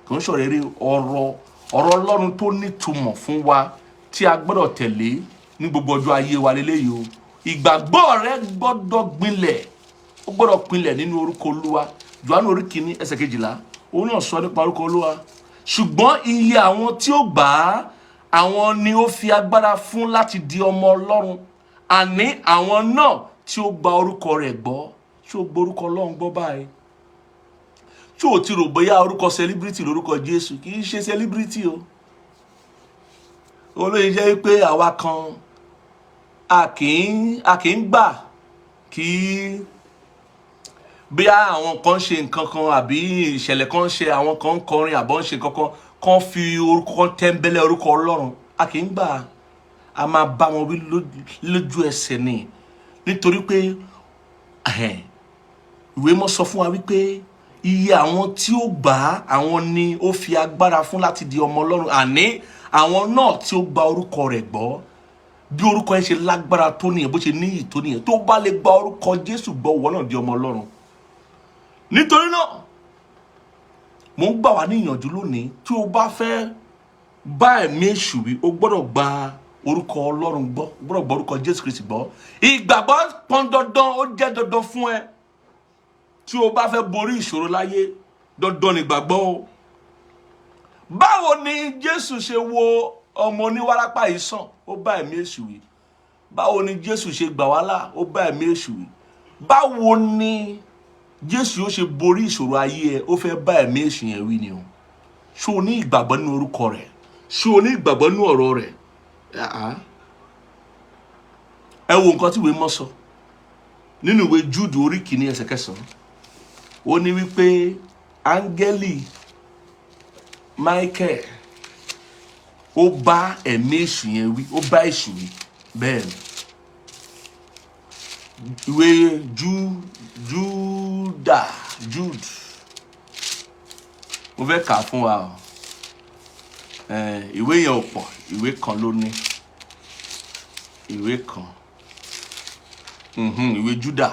kì í sọ̀rọ̀ eré ọ̀rọ̀ Ọlọ́run tó nítumọ̀ fún wa tí a gbọ́dọ̀ tẹ̀lé ní gbogbo ọjọ́ ayé wa lélẹ́yìí o. Ìgbàgbọ́ rẹ gbọ́dọ̀ gbilẹ̀, ó gbọ́dọ̀ gbilẹ̀ nínú orúkọ Olúwa. Jòhánù orí 1 ẹsẹ̀ 12 òun náà sọ nípa orúkọ Olúwa. Ṣùgbọ́n iye àwọn tí ó gbà á, àwọn ni ó fi agbára fún láti di ọmọ Ọlọ́run. Àní àwọn náà tí ó gba orúkọ rẹ̀ gbọ́. Tí ó gba orúkọ Ọlọ́run gbọ́ báyìí. Tí ó ti rò bóyá orúkọ celebrity lórúkọ Jésù, kì í ṣe celebrity o. Olóyè jẹ́ pé àwa kan a kì í gbà kí bí àwọn kan ṣe nǹkan kan àbí ìṣẹ̀lẹ̀ kan ṣe, àwọn kan ń kọrin àbọ̀ ń ṣe kankan kan fi orúkọ tẹ́ńbẹ́lẹ́ orúkọ Ọlọ́run. A kì í gbà. A máa bá wọn wí lójú ẹsẹ̀ ni. Nítorí pé ìwé mọ́ sọ fún wa wípé iye àwọn tí ó gbà á, àwọn ni ó fi agbára fún láti di ọmọ Ọlọ́run. Àní àwọn náà tí ó gba orúkọ rẹ̀ gbọ́. Bí orúkọ yẹn ṣe lágbára tó nìyẹn, bó ṣe níyì tó nìyẹn. Tó bá lè gba orúkọ Jésù gbọ́, ìwọ náà di ọmọ Ọlọ́run. Nítorí náà mo ń gbà wá ní ìyànjú lónìí, tí o bá fẹ́ bá ẹ̀mí èṣù wí, o gbọ́dọ̀ gba orúkọ Ọlọ́run gbọ́, o gbọ́dọ̀ gba orúkọ Jésù Kristi gbọ́. Ìgbàgbọ́ pọn dandan, ó jẹ́ dandan fún ẹ. Tí o bá fẹ́ borí ìṣòro láyé, dandan ni ìgbàgbọ́ o. Báwo ni Jésù ṣe wo ọmọ oníwárápá yìí sàn? Ó bá ẹ̀mí èṣù wí. Báwo ni Jésù ṣe gbà wá là? Ó bá ẹ̀mí èṣù wí. báwo ni Jésù yóò ṣe borí ìṣòro ayé ẹ? Ó fẹ́ bá ẹ̀mí èṣù yẹn wí ni o. Ṣé o ní ìgbàgbọ́ nínú orúkọ rẹ̀? Ṣé o ní ìgbàgbọ́ nínú ọ̀rọ̀ rẹ̀? Ẹ wo nǹkan tí ìwé mọ́ sọ nínú ìwé Júùdù orí kìíní ẹsẹ̀ 9. Ó ní wípé áńgẹ́lì Michael ó bá ẹ̀mí èṣù yẹn wí, ó bá èṣù wí. Bẹ́ẹ̀ ni ìwé Jude mo fẹ́ kà fún wa o. Ìwé yẹn ò pọ̀, ìwé kan ló ní, ìwé kan. Ìwé Júdà,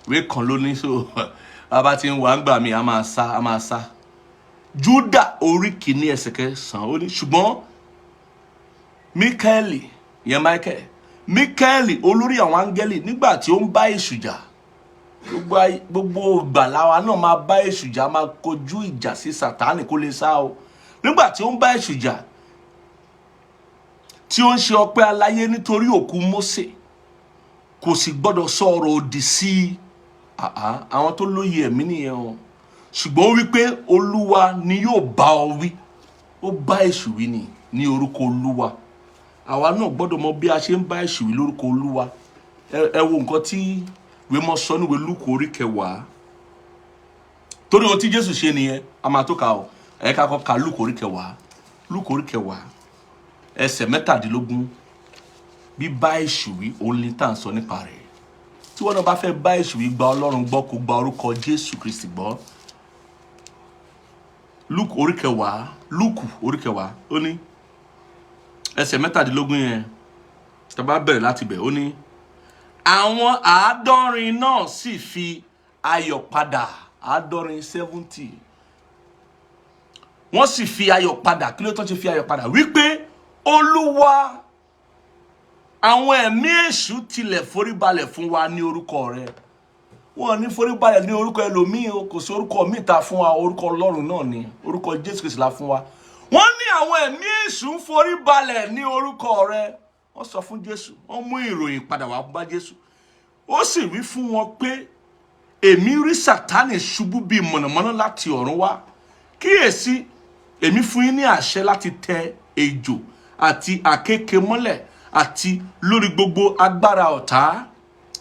ìwé kan ló ní. So bàbá tí ń wà ń gbà mí a máa sá. Júdà orí kìíní ẹsẹ̀ 9 ó ní ṣùgbọ́n Michael olórí àwọn áńgẹ́lì nígbà tí ó ń bá èṣù jà, gbogbo ìgbàláwa náà máa bá èṣù jà, máa kojú ìjà sí Sátánì kó lè sá o. Nígbà tí ó ń bá èṣù jà tí ó ń ṣe ọpẹ́ aláyé nítorí òkú Mósè, kò sì gbọ́dọ̀ sọ ọ̀rọ̀ òdì sí àwọn tó lóye ẹ̀mí nìyẹn o. Ṣùgbọ́n ó wí pé Olúwa ni yóò bá ọ wí. Ó bá èṣù wí ní orúkọ Olúwa. Àwa náà gbọ́dọ̀ mọ bí a ṣe ń bá èṣù wí lórúkọ Olúwa. Ẹ wo nǹkan tí ìwé mọ́ sọ níwé Lúùkù orí 10. Torí ohun tí Jésù ṣe nìyẹn, a máa tó kà o. Ẹ ká kọ́ ka Lúùkù orí 10. Lúùkù orí 10 ẹsẹ̀ 17. Bí bá èṣù wí, òun ni tá à ń sọ nípa rẹ̀. Tí wọ́n náà bá fẹ́ bá èṣù wí, gba Ọlọ́run gbọ́, kó gba orúkọ Jésù Kristi gbọ́. Lúùkù orí 10 ó ní ẹsẹ̀ 17 yẹn, tá bá bẹ̀rẹ̀ láti bẹ̀, ó ní àwọn 70 náà sì fi ayọ̀ padà. 70 wọ́n sì fi ayọ̀ padà. Kí ló tán ṣe fi ayọ̀ padà? Wípé Olúwa, àwọn ẹ̀mí èṣù tilẹ̀ foríbalẹ̀ fún wa ní orúkọ rẹ̀. Wọ́n ní foríbalẹ̀ ní orúkọ ẹlòmíì o, kò sí orúkọ míì ta fún wa, orúkọ Ọlọ́run náà ni, orúkọ Jésù Kristi la fún wa. Wọ́n ní àwọn ẹ̀mí èṣù ń foríbalẹ̀ ní orúkọ rẹ̀. Wọ́n sọ fún Jésù, wọ́n mú ìròyìn padà wá bá Jésù. Ó sì wí fún wọn pé èmi rí Sátánì ṣubú bí mọ̀nàmọ́ná láti ọ̀run wá. Kíyèsí, èmi fún yín ní àṣẹ láti tẹ ejò àti àkéekèé mọ́lẹ̀ àti lórí gbogbo agbára ọ̀tá.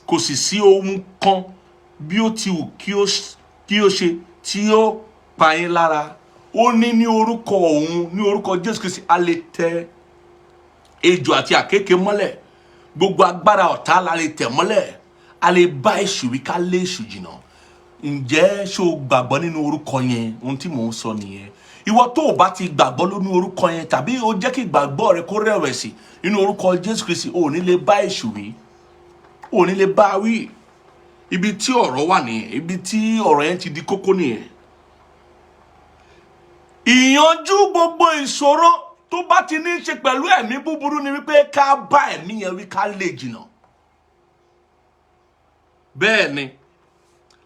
Kò sì sí ohun kan bí ó ti wù kí ó ṣe tí ó pa yín lára. Ó ní orúkọ òun, ní orúkọ Jésù Kristi, a lè tẹ ejò àti àkéekèé mọ́lẹ̀. Gbogbo agbára ọ̀tá la lè tẹ̀ mọ́lẹ̀. A lè bá èṣù wí, ká lé èṣù jìnnà. Ǹjẹ́ ṣé o gbàgbọ́ nínú orúkọ yẹn? Ohun tí mò ń sọ nìyẹn. Ìwọ tó o bá ti gbàgbọ́ nínú orúkọ yẹn, tàbí o jẹ́ kí ìgbàgbọ́ rẹ kó rẹ̀wẹ̀sì nínú orúkọ Jésù Kristi, o ò ní lè bá èṣù wí, o ò ní lè bá wí. Ibi tí ọ̀rọ̀ wà nìyẹn, ibi tí ọ̀rọ̀ yẹn ti di kókó nìyẹn. Ìyanjú gbogbo ìṣòro tó bá ti ní í ṣe pẹ̀lú ẹ̀mí búburú ni wípé ká bá ẹ̀mí yẹn wí, ká lè jìnnà. Bẹ́ẹ̀ ni,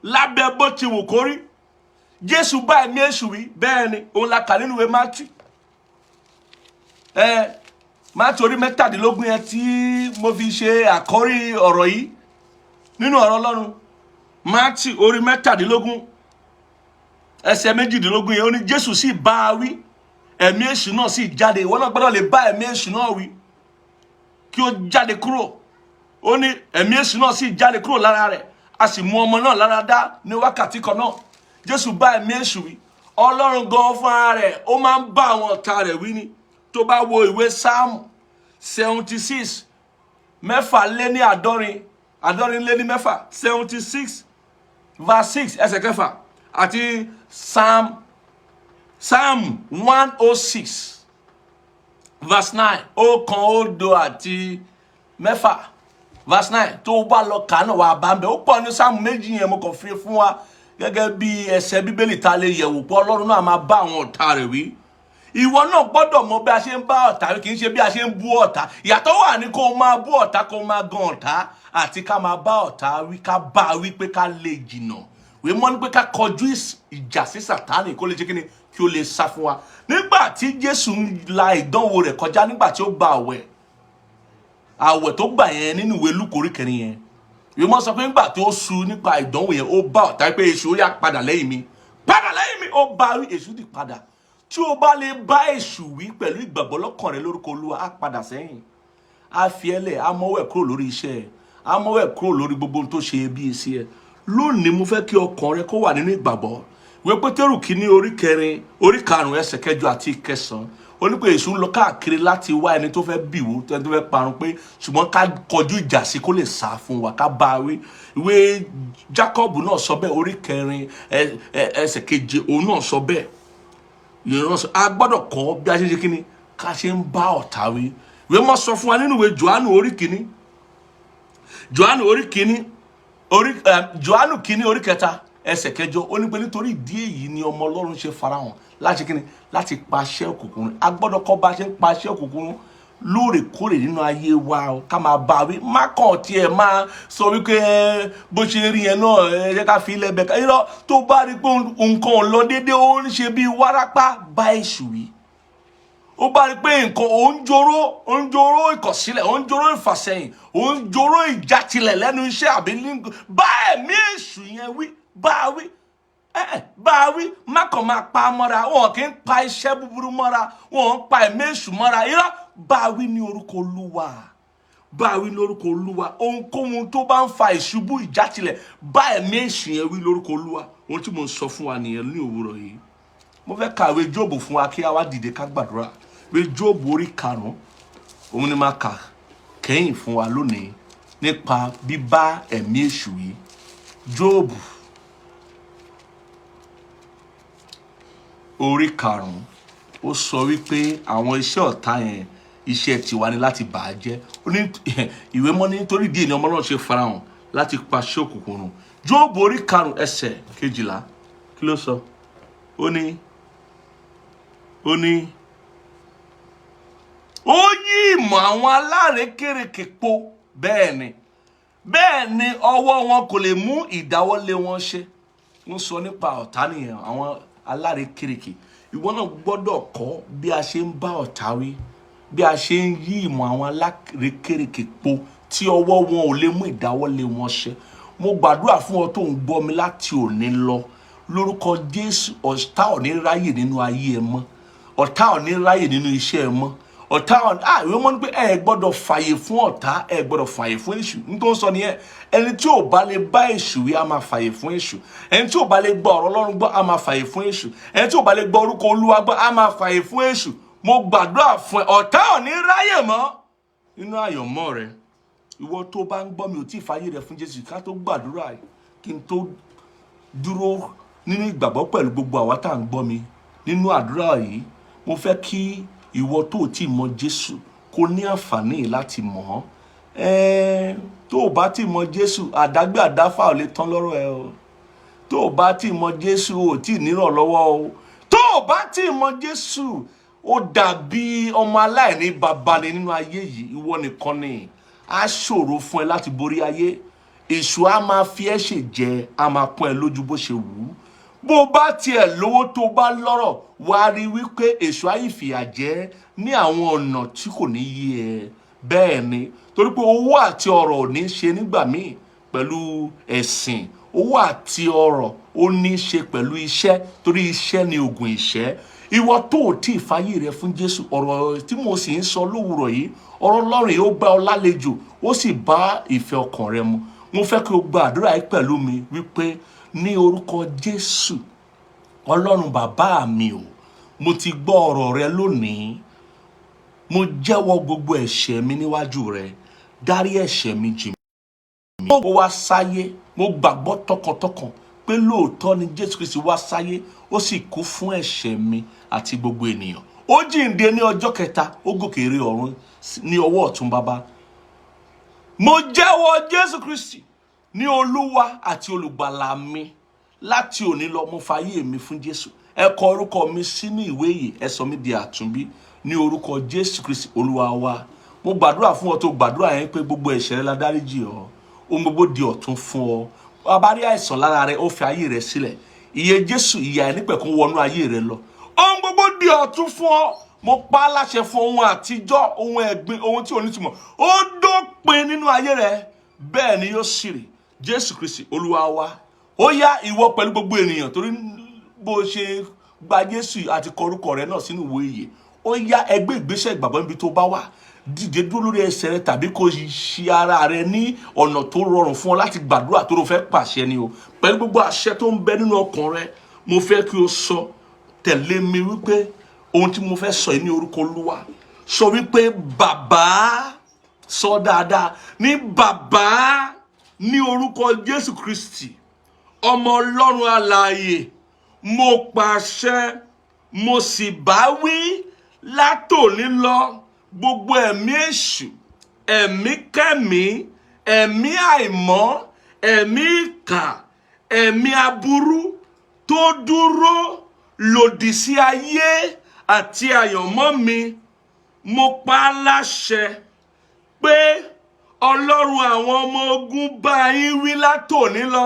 lábẹ́ bó ti wù kó rí, Jésù bá ẹ̀mí èṣù wí. Bẹ́ẹ̀ ni, òun la kà nínú ìwé Mátíù. Mátíù orí 17 yẹn tí mo fi ṣe àkọ́rí ọ̀rọ̀ yìí nínú ọ̀rọ̀ Ọlọ́run. Mátíù orí 17 ẹsẹ̀ 22 yẹn, ó ní Jésù sì bá a wí, ẹ̀mí èṣù náà sì jáde. Ìwọ náà gbọ́dọ̀ lè bá ẹ̀mí èṣù náà wí kí ó jáde kúrò. Ó ní ẹ̀mí èṣù náà sì jáde kúrò lára rẹ̀, a sì mú ọmọ náà lára dá ní wákàtí kan náà. Jésù bá ẹ̀mí èṣù wí. Ọlọ́run gan fún ara rẹ̀, ó máa ń bá àwọn ọ̀tá rẹ̀ wí ni. Tó bá wo ìwé Sáàmù 76 àádọ́rin lé ní mẹ́fà, 76 verse 6 ẹsẹ̀ 6, àti Psalm 106 verse 9, àti 6 verse 9. Tó bá lọ kà náà wà bá ń bẹ. Ó pọ̀ ní Sáàmù méjì yẹn mo kàn fi fún wa gẹ́gẹ́ bí ẹsẹ̀ Bíbélì ta lè yẹ̀wò pé Ọlọ́run náà máa bá àwọn ọ̀tá rẹ̀ wí. Ìwọ náà gbọ́dọ̀ mọ bí a ṣe ń bá ọ̀tá wí, kì í ṣe bí a ṣe ń bú ọ̀tá. Ìyàtọ̀ wà ní kó máa bú ọ̀tá, kó máa gan ọ̀tá, àti ká máa bá ọ̀tá wí, ká bá wí pé ká lè jìnnà. Wé mọ́ ní pé ká kọjú ìjà sí Sátánì kó lè jẹ́ kíni, kí ó lè sá fún wa. Nígbà tí Jésù ń la ìdánwò rẹ̀ kọjá, nígbà tí ó gba àwẹ̀ tó gbà yẹn nínú ìwé Lúùkù orí 9 yẹn, ìwé mọ́ sọ pé nígbà tó sú nípa ìdánwò yẹn ó bá ọ̀tá pé èṣù ó yá padà lẹ́yìn mi ó bá wí, èṣù ti padà. Tí o bá lè bá èṣù wí pẹ̀lú ìgbàgbọ́ lọ́kàn rẹ lórúkọ Olúwa, á padà sẹ́yìn, á fi ẹlẹ̀, á mọ́wọ́ ẹ̀ kúrò lórí iṣẹ́ ẹ̀, á mọ́wọ́ ẹ̀ kúrò lórí gbogbo ohun tó ṣe bí èsì ẹ̀. Lónìí mo fẹ́ kí ọkàn rẹ kó wà nínú ìgbàgbọ́. Ìwé Pétérù kìíní orí 5 ẹsẹ̀ 8 àti 9 ó ní pé èṣù ń lọ káàkiri láti wá ẹni tó fẹ́ bìwó, ẹni tó fẹ́ parun, pé ṣùgbọ́n ká kọjú ìjà sí kó lè sá fún wa, ká bá wí. Ìwé Jákọ́bù náà sọ bẹ́ẹ̀, orí 4 ẹsẹ̀ 7 òun náà sọ bẹ́ẹ̀. A gbọ́dọ̀ kọ́ bí a ṣe ń ṣe kíni ká ṣe ń bá ọ̀tá wí. Ìwé mọ́ sọ fún wa nínú ìwé Jòhánù kìíní orí 3 ẹsẹ̀ 8 ó ní pé nítorí ìdí èyí ni ọmọ Ọlọ́run ṣe farahàn láti kíni láti paṣẹ òkùnkùn. A gbọ́dọ̀ kọ́ bá ṣe ń paṣẹ òkùnkùn lóòrèkóòrè nínú ayé wa, ká máa bá wí. Má kàn tiẹ̀ máa sọ wípé bó ṣe rí yẹn náà ẹ jẹ́ ká fi ilẹ̀ bẹ̀ka. Irọ́, tó bá rí pé nǹkan ò lọ déédéé, ó ń ṣe bí wárápá, bá èṣù wí. Ó bá rí pé nǹkan ó ń joró ìkọ̀sílẹ̀, ó ń joró ìfàsẹ́yìn, ó ń joró ìjátilẹ̀ lẹ́nu iṣẹ́ àbí bá ẹ̀mí èṣù yẹn wí, bá wí. Bá wí, má kàn máa pa mọ́ra. Wọn kì í pa iṣẹ́ búburú mọ́ra, wọn ń pa ẹ̀mí èṣù mọ́ra. Irọ́, bá wí ní orúkọ Olúwa, bá wí lórúkọ Olúwa. Ohunkóhun tó bá ń fa ìṣubú ìjátilẹ̀, bá ẹ̀mí èṣù yẹn wí lórúkọ Olúwa. Ohun tí mo ń sọ fún wa nìyẹn ní òwúrọ̀ yìí. Mo fẹ́ ka ìwé Jóòbù fún wa kí a wá dìde ká gbàdúrà. Ìwé Jóòbù orí 5 òun ni máa kà kẹ́yìn fún wa lónìí nípa bíbá ẹ̀mí èṣù yìí. Jóòbù orí 5 ó sọ wípé àwọn iṣẹ́ ọ̀tá yẹn iṣẹ́ tiwa ni láti bà á jẹ́. Ìwé mọ́ nítorí díẹ̀ ni ọmọ Ọlọ́run ṣe farahàn láti paṣẹ òkùnkùn run. Jóòbù orí 5 ẹsẹ̀ 12 kí ló sọ? Ó ní ó yí ìmọ̀ àwọn alárékérekè po, bẹ́ẹ̀ ni ọwọ́ wọn kò lè mú ìdáwọ́lé wọn ṣe. Wọ́n sọ nípa ọ̀tá nìyẹn, àwọn alárékérekè. Ìwọ náà gbọ́dọ̀ kọ́ bí a ṣe ń bá ọ̀tá wí, bí a ṣe ń yí ìmọ̀ àwọn alárékérekè po tí ọwọ́ wọn ò lè mú ìdáwọ́lé wọn ṣe. Mo gbàdúrà fún ọ tó ń gbọ́ mi láti òní lọ, lórúkọ Jésù. Ọ̀tá ò ní ráyè nínú ayé ẹ mọ́, ọ̀tá ò ní ráyè nínú iṣẹ́ ẹ mọ́. Ìwé mọ́ ní pé ẹ gbọ́dọ̀ fàyè fún ọ̀tá, ẹ gbọ́dọ̀ fàyè fún èṣù. Ní tó ń sọ nìyẹn, ẹni tí ò bá lè bá èṣù wí á máa fàyè fún èṣù. Ẹni tí ò bá lè gbọ́ ọ̀rọ̀ Ọlọ́run gbọ́ á máa fàyè fún èṣù. Ẹni tí ò bá lè gbọ́ orúkọ Olúwa gbọ́ á máa fàyè fún èṣù. Mo gbàdúrà fún ẹ, ọ̀tá ò ní ráyè mọ́ nínú àyànmọ́ rẹ. Ìwọ tó bá ń gbọ́ mi ò tí ì fàyè rẹ fún Jésù, ká tó gbàdúrà kí n tó dúró nínú ìgbàgbọ́ pẹ̀lú gbogbo àwa tá à ń gbọ́ mi nínú àdúrà yìí. Mo fẹ́ kí ìwọ tó ti mọ Jésù kó ní àǹfààní láti mọ̀ ọ́. Tó o bá ti mọ Jésù, àdágbé àdáfà ò lè tán lọ́rọ̀ ẹ o. Tó o bá ti mọ Jésù, ò tí ì nírànlọ́wọ́ o. Tó o bá ti mọ Jésù, ó dàbí ọmọ aláìní bàbá ni nínú ayé yìí. Ìwọ nìkan ni á ṣòro fún ẹ láti borí ayé. Èṣù á máa fi ẹ́ ṣèjẹ, á máa pọ́n ẹ lójú bó ṣe wù ú. Bó bá tiẹ̀ lówó tó bá lọ́rọ̀, wàá rí wípé èṣù á ìfìyà jẹ ní àwọn ọ̀nà tí kò ní yé ẹ. Bẹ́ẹ̀ ni, torí pé owó àti ọrọ̀ ò ní ṣe nígbà míì pẹ̀lú ẹ̀sìn. Owó àti ọrọ̀ ó ní ṣe pẹ̀lú iṣẹ́, torí iṣẹ́ ni ògùn ìṣẹ́. Ìwọ tó ò tí ì fàyè rẹ fún Jésù, ọ̀rọ̀ tí mo sì ń sọ lówùrọ̀ yìí, ọ̀rọ̀ Ọlọ́run yìí ó bá ọ lálejò, ó sì bá ìfẹ́ ọkàn rẹ mu. Mo fẹ́ kí o gba àdúrà yìí pẹ̀lú mi wípé ní orúkọ Jésù, Ọlọ́run bàbá mi o, mo ti gbọ́ ọ̀rọ̀ rẹ lónìí. Mo jẹ́wọ́ gbogbo ẹ̀ṣẹ̀ mi níwájú rẹ. Dárí ẹ̀ṣẹ̀ mi jì mí. Mo wá sáyé, mo gbàgbọ́ tọkàntọkàn pé lóòótọ́ ni Jésù Kristi wá sáyé, ó sì kú fún ẹ̀ṣẹ̀ mi àti gbogbo ènìyàn. Ó jíǹde ní ọjọ́ kẹta, ó gòkè rí ọ̀run ní ọwọ́ ọ̀tún bàbá. Mo jẹ́wọ́ Jésù Kristi ní Olúwa àti olùgbàlà mi. Láti òní lọ, mo fàyè mi fún Jésù. Ẹ kọ orúkọ mi sínú ìwé yìí, ẹ sọ mí di àtúnbí ní orúkọ Jésù Kristi Olúwa wa. Mo gbàdúrà fún ọ tó gbàdúrà yẹn pé gbogbo ẹ̀ṣẹ̀ rẹ la dáríjì ọ, ohun gbogbo di ọ̀tun fún ọ. Bá rí àìsàn lára rẹ, ó fi ayé rẹ sílẹ̀. Ìyè Jésù, ìyà ẹnípẹ̀kun wọnú ayé rẹ lọ. Ohun gbogbo di ọ̀tun fún ọ. Mo pa á láṣẹ fún ohun àtijọ́, ohun ẹ̀gbin, ohun tí ò ní túmọ̀, ó dópin nínú ayé rẹ. bẹ́ẹ̀ ni yóò sì rí. Jésù Kristi Olúwa wa. Ó yá ìwọ pẹ̀lú gbogbo ènìyàn torí bó ṣe gba Jésù àti kọ orúkọ rẹ̀ náà sínú ìwé ìyè. Ó yá ẹgbẹ́ ìgbésẹ̀ ìgbàgbọ́ níbi tó bá wà. Dìde dúró lórí ẹsẹ̀ rẹ tàbí kó ṣe ara rẹ ní ọ̀nà tó rọrùn fún ọ láti gbàdúrà tó fẹ́ pàṣẹ ni o. Pẹ̀lú gbogbo àṣẹ tó ń bẹ nínú ọkàn rẹ, mo fẹ́ kí o sọ tẹ̀lé mi wípé ohun tí mo fẹ́ sọ yìí ní orúkọ Olúwa. Sọ wípé bàbá, sọ dáadáa, ní bàbá ní orúkọ Jésù Kristi, ọmọ Ọlọ́run alààyè, mo pàṣẹ, mo sì bá wí látòní lọ gbogbo ẹ̀mí èṣù, ẹ̀mí kẹ́mí, ẹ̀mí àìmọ́, ẹ̀mí ìkà, ẹ̀mí aburú tó dúró lòdì sí ayé àti àyànmọ́ mi, mo pa á láṣẹ pé Ọlọ́run àwọn ọmọ ogun bá yín wí látòní lọ.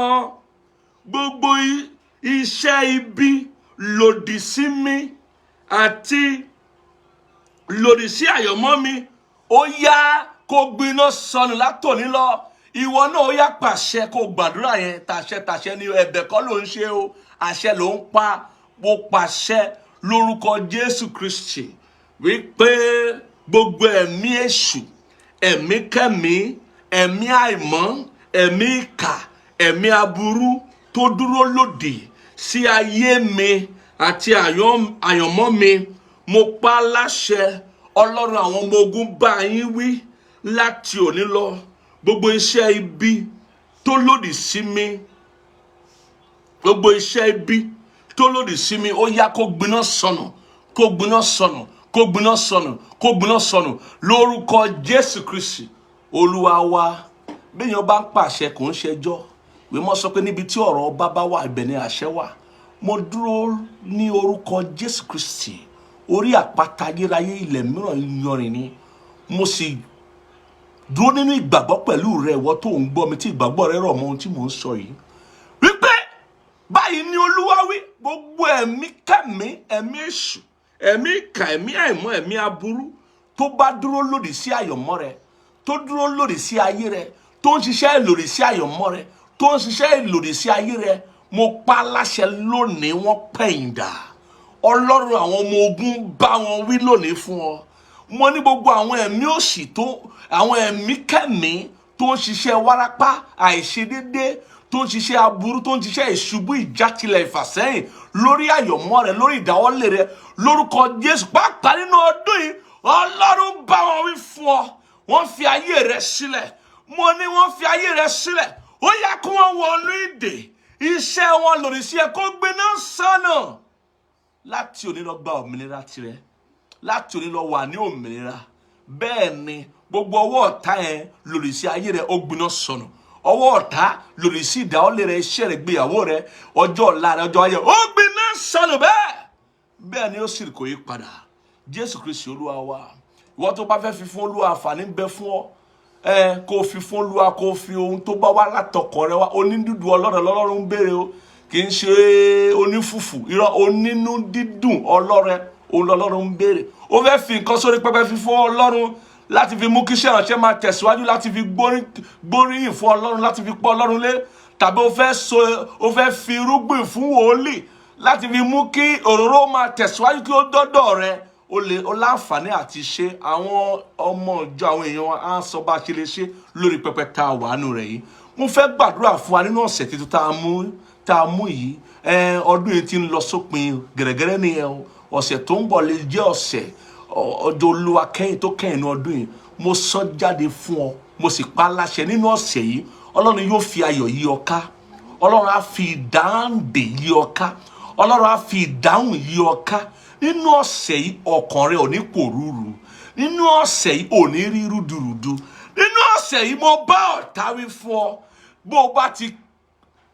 Gbogbo iṣẹ́ ibi lòdì sí mi àti lòdì sí àyànmọ́ mi, ó yá kó gbiná sọnù látòní lọ. Ìwọ náà ó yá pàṣẹ kó gbàdúrà yẹn tàṣẹ ni ẹ̀bẹ̀ kọ́ ló ń ṣe o, àṣẹ ló ń pa. Mo pàṣẹ lórúkọ Jésù Kristi wípé gbogbo ẹ̀mí èṣù, ẹ̀mí kẹ́mí, ẹ̀mí àìmọ́, ẹ̀mí ìkà, ẹ̀mí aburú tó dúró lòdì sí ayé mi àti àyànmọ́ mi, mo pa á láṣẹ. Ọlọ́run àwọn ọmọ ogun bá yín wí láti òní lọ. Gbogbo iṣẹ́ ibi tó lòdì sí mi, gbogbo iṣẹ́ ibi tó lòdì sí mi, ó yá kó gbiná sọnù, kó gbiná sọnù, kó gbiná sọnù, kó gbiná sọnù lórúkọ Jésù Kristi Olúwa wa. Béèyàn bá ń pàṣẹ kò ń ṣẹjọ́. Ìwé mọ́ sọ pé níbi tí ọ̀rọ̀ ọba bá wà, ibẹ̀ ni àṣẹ wà. Mo dúró ní orúkọ Jésù Kristi, orí àpáta ayérayé, ilẹ̀ mìíràn yanrìn ni. Mo sì dúró nínú ìgbàgbọ́ pẹ̀lú rẹ, ìwọ tó ń gbọ́ mi tí ìgbàgbọ́ rẹ rọ̀ mọ́ ohun tí mò ń sọ yìí. Wípé báyìí ni Olúwa wí, gbogbo ẹ̀mí kẹ́mí, ẹ̀mí èṣù, ẹ̀mí ìkà, ẹ̀mí àìmọ́, ẹ̀mí aburú tó bá dúró lòdì sí àyànmọ́ rẹ, tó dúró lòdì sí ayé rẹ, tó ń ṣiṣẹ́ lòdì sí àyànmọ́ rẹ, tó ń ṣiṣẹ́ lòdì sí ayé rẹ, mo pa láṣẹ lónìí, wọ́n pẹ̀yìndà. Ọlọ́run àwọn ọmọ ogun bá wọn wí lónìí fún ọ. Mo ní gbogbo àwọn ẹ̀mí òṣì tó, àwọn ẹ̀mí kẹ́mí tó ń ṣiṣẹ́ wárápá, àìṣedédé, tó ń ṣiṣẹ́ aburú, tó ń ṣiṣẹ́ ìṣubú, ìjákulẹ̀, ìfàsẹ́yìn lórí àyànmọ́ rẹ, lórí ìdáwọ́lé rẹ, lórúkọ Jésù. Pàápàá nínú ọdún yìí, Ọlọ́run bá wọn wí fún ọ. Wọ́n fi ayé rẹ sílẹ̀. Mo ní wọ́n fi ayé rẹ sílẹ̀. Ó yá kí wọ́n wọnú ìdè. Iṣẹ́ wọn lòdì sí ẹ kó gbiná sọnù. Láti òní lọ gba òmìnira tirẹ̀. Láti òní lọ wà ní òmìnira. Bẹ́ẹ̀ ni gbogbo ọwọ́ ọ̀tá yẹn lòdì sí ayé rẹ, ó gbiná sọnù. Ọwọ́ ọ̀tá lòdì sí ìdáwọ́lé rẹ, iṣẹ́ rẹ, ìgbéyàwó rẹ, ọjọ́ ọ̀la rẹ, ọjọ́ ayé, ó gbiná sọnù bẹ́ẹ̀. Bẹ́ẹ̀ ni ó sì kò yí padà. Jésù Kristi Olúwa wa. Ìwọ tó bá fẹ́ fi fún Olúwa, àǹfààní ń bẹ fún ọ. Kó fi fún Olúwa, kó fi ohun tó bá wá látọkàn rẹ wá. Onídùúdù Ọlọ́run ń béèrè o. Kì í ṣe onífùfù, irọ́, onínú dídùn ọlọ́rẹ, òun lọ́lọ́run ń béèrè. Ó fẹ́ fi nǹkan sórí pẹpẹ fífún Ọlọ́run láti fi mú kí iṣẹ́ ìránṣẹ́ máa tẹ̀síwájú, láti fi gbóríyìn fún Ọlọ́run, láti fi pọ́ Ọlọ́run lé. Tàbí ó fẹ́ fi irúgbìn fún wòlíì láti fi mú kí òróró máa tẹ̀síwájú kí ó dọ́dọ̀ rẹ. Ó láǹfààní àti ṣe. Àwọn ọmọ ìjọ, àwọn èèyàn á sọ bá a ṣe lè ṣe lórí pẹpẹ tá a wà nù rẹ̀ yìí. Mo fẹ́ gbàdúrà fún wa nínú ọ̀sẹ̀ tuntun tá a mú yìí. Ọdún yìí ti ń lọ sópin gẹ̀rẹ́gẹ̀rẹ́ nìyẹn o. Ọ̀sẹ̀ tó ń bọ̀ lè jẹ́ ọ̀sẹ̀ ọjọ́ Olúwa kẹ́yìn tó kẹ́yìn ní ọdún yìí. Mo sọ jáde fún ọ, mo sì pa láṣẹ nínú ọ̀sẹ̀ yìí. Ọlọ́run yóò fi ayọ̀ yí ọ ká. Ọlọ́run á fi ìdáǹdè yí ọ ká. Ọlọ́run á fi ìdáhùn yí ọ ká. Nínú ọ̀sẹ̀ yìí ọkàn rẹ ò ní pòrúurú. Nínú ọ̀sẹ̀ yìí ò ní rí rúdurùdu. Nínú ọ̀sẹ̀ yìí mo bá ọ̀tá wí fún ọ. Bó o bá ti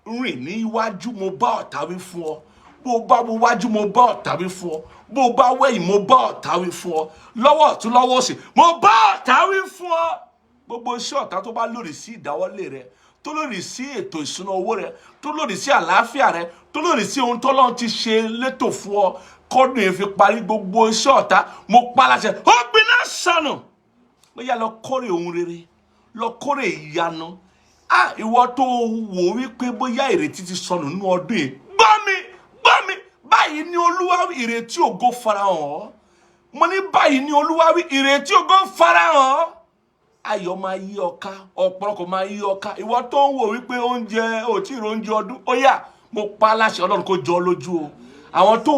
rìn ní iwájú, mo bá ọ̀tá wí fún ọ. Bó o bá wo wájú, mo bá ọ̀tá wí fún ọ. Bó o bá wẹ̀yìn, mo bá ọ̀tá wí fún ọ. Lọ́wọ́ ọ̀tún lọ́wọ́ òsì, mo bá ọ̀tá wí fún ọ. Gbogbo iṣẹ́ ọ̀tá tó bá lòdì sí ìdáwọ́lé rẹ, tó lòdì sí ètò ìṣúná owó rẹ, tó lòdì sí àlàáfíà rẹ, tó lòdì sí ohun tọ́lọ́run ti ṣe létò fún ọ, kọ́dún yẹn fi parí, gbogbo iṣẹ́ ọ̀tá mo pa láṣẹ, ó gbiná sọnù. Bóyá lọ kórè ohun rere, lọ kórè ìyanu, ìwọ tó wò wípé bóyá ìrètí ti sọnù nínú ọdún yìí, gbọ́ mi báyìí ni Olúwa wí, ìrètí ògo farahàn. Mo ní báyìí ni Olúwa wí, ìrètí ògo farahàn. Ayọ̀ máa yí ọ ká, ọ̀pọ̀lọpọ̀ máa yí ọ ká. Ìwọ tó ń wò wípé oúnjẹ ò tí ì róúnjẹ ọdún, ó yá mo pa láṣẹ Ọlọ́run kó jọ lójú o. Àwọn tó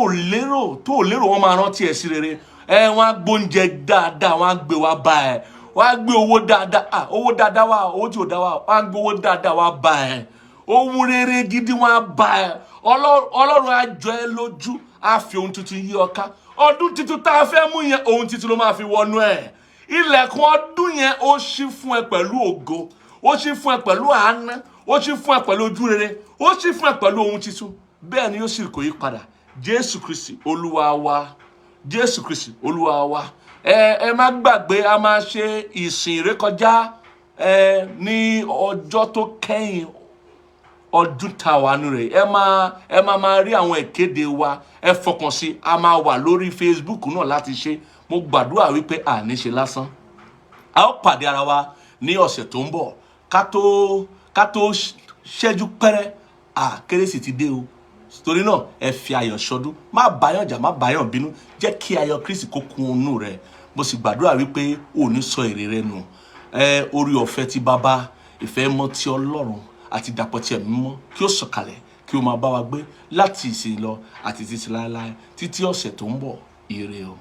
lérò wọ́n máa rántí ẹ̀ sí rere. Wọ́n á gbóúnjẹ dáadáa, wọ́n á gbé wá bá ẹ. Wọ́n á gbé owó dáadáa, owó dáadáa wá, owó tí ò dá wá, wọ́n á gbé owó dáadáa wá bá ẹ. Ohun rere gidi wọ́n á bá ẹ. Ọlọ́run á jọ ẹ lójú, á fi ohun tuntun yí ọ ká. Ọdún tuntun tá a fẹ́ mú yẹn, ohun tuntun ló máa fi wọnú ẹ̀. Ilẹ̀kùn ọdún yẹn ó ṣí fún ẹ pẹ̀lú ògo, ó ṣí fún ẹ pẹ̀lú àánú, ó ṣí fún ẹ pẹ̀lú ojú rere, ó ṣí fún ẹ pẹ̀lú ohun tuntun. Bẹ́ẹ̀ ni yóò sì kò yí padà. Jésù Kristi Olúwa wa. Jésù Kristi Olúwa wa. Ẹ má gbàgbé, a máa ṣe ìsìn ìrékọjá ní ọjọ́ tó kẹ́yìn ọdún tàwánú rẹ̀. Ẹ máa rí àwọn ìkéde wa. Ẹ fọkàn sí, a máa wà lórí Facebook náà láti ṣe. Mo gbàdúrà wípé àní ṣe lásán. A ó pàdé ara wa ní ọ̀sẹ̀ tó ń bọ̀. Ká tó ṣẹ́jú pẹ́rẹ́, Kérésì ti dé o. Torí náà ẹ fi ayọ̀ ṣọdún. Má báyàn jà, má báyàn bínú. Jẹ́ kí ayọ̀ Kristi kó kún inú rẹ̀. Mo sì gbàdúrà wípé ò ní sọ èrè rẹ nù. Orí ọ̀fẹ́ ti Baba, ìfẹ́ mọ́ ti Ọlọ́run àti ìdàpọ̀ ti Ẹ̀mí Mímọ́ kí ó sọ̀kalẹ̀, kí ó máa bá wa gbé láti ìsìn lọ àti títí láéláé, títí ọ̀sẹ̀ tó ń bọ̀. Ire o.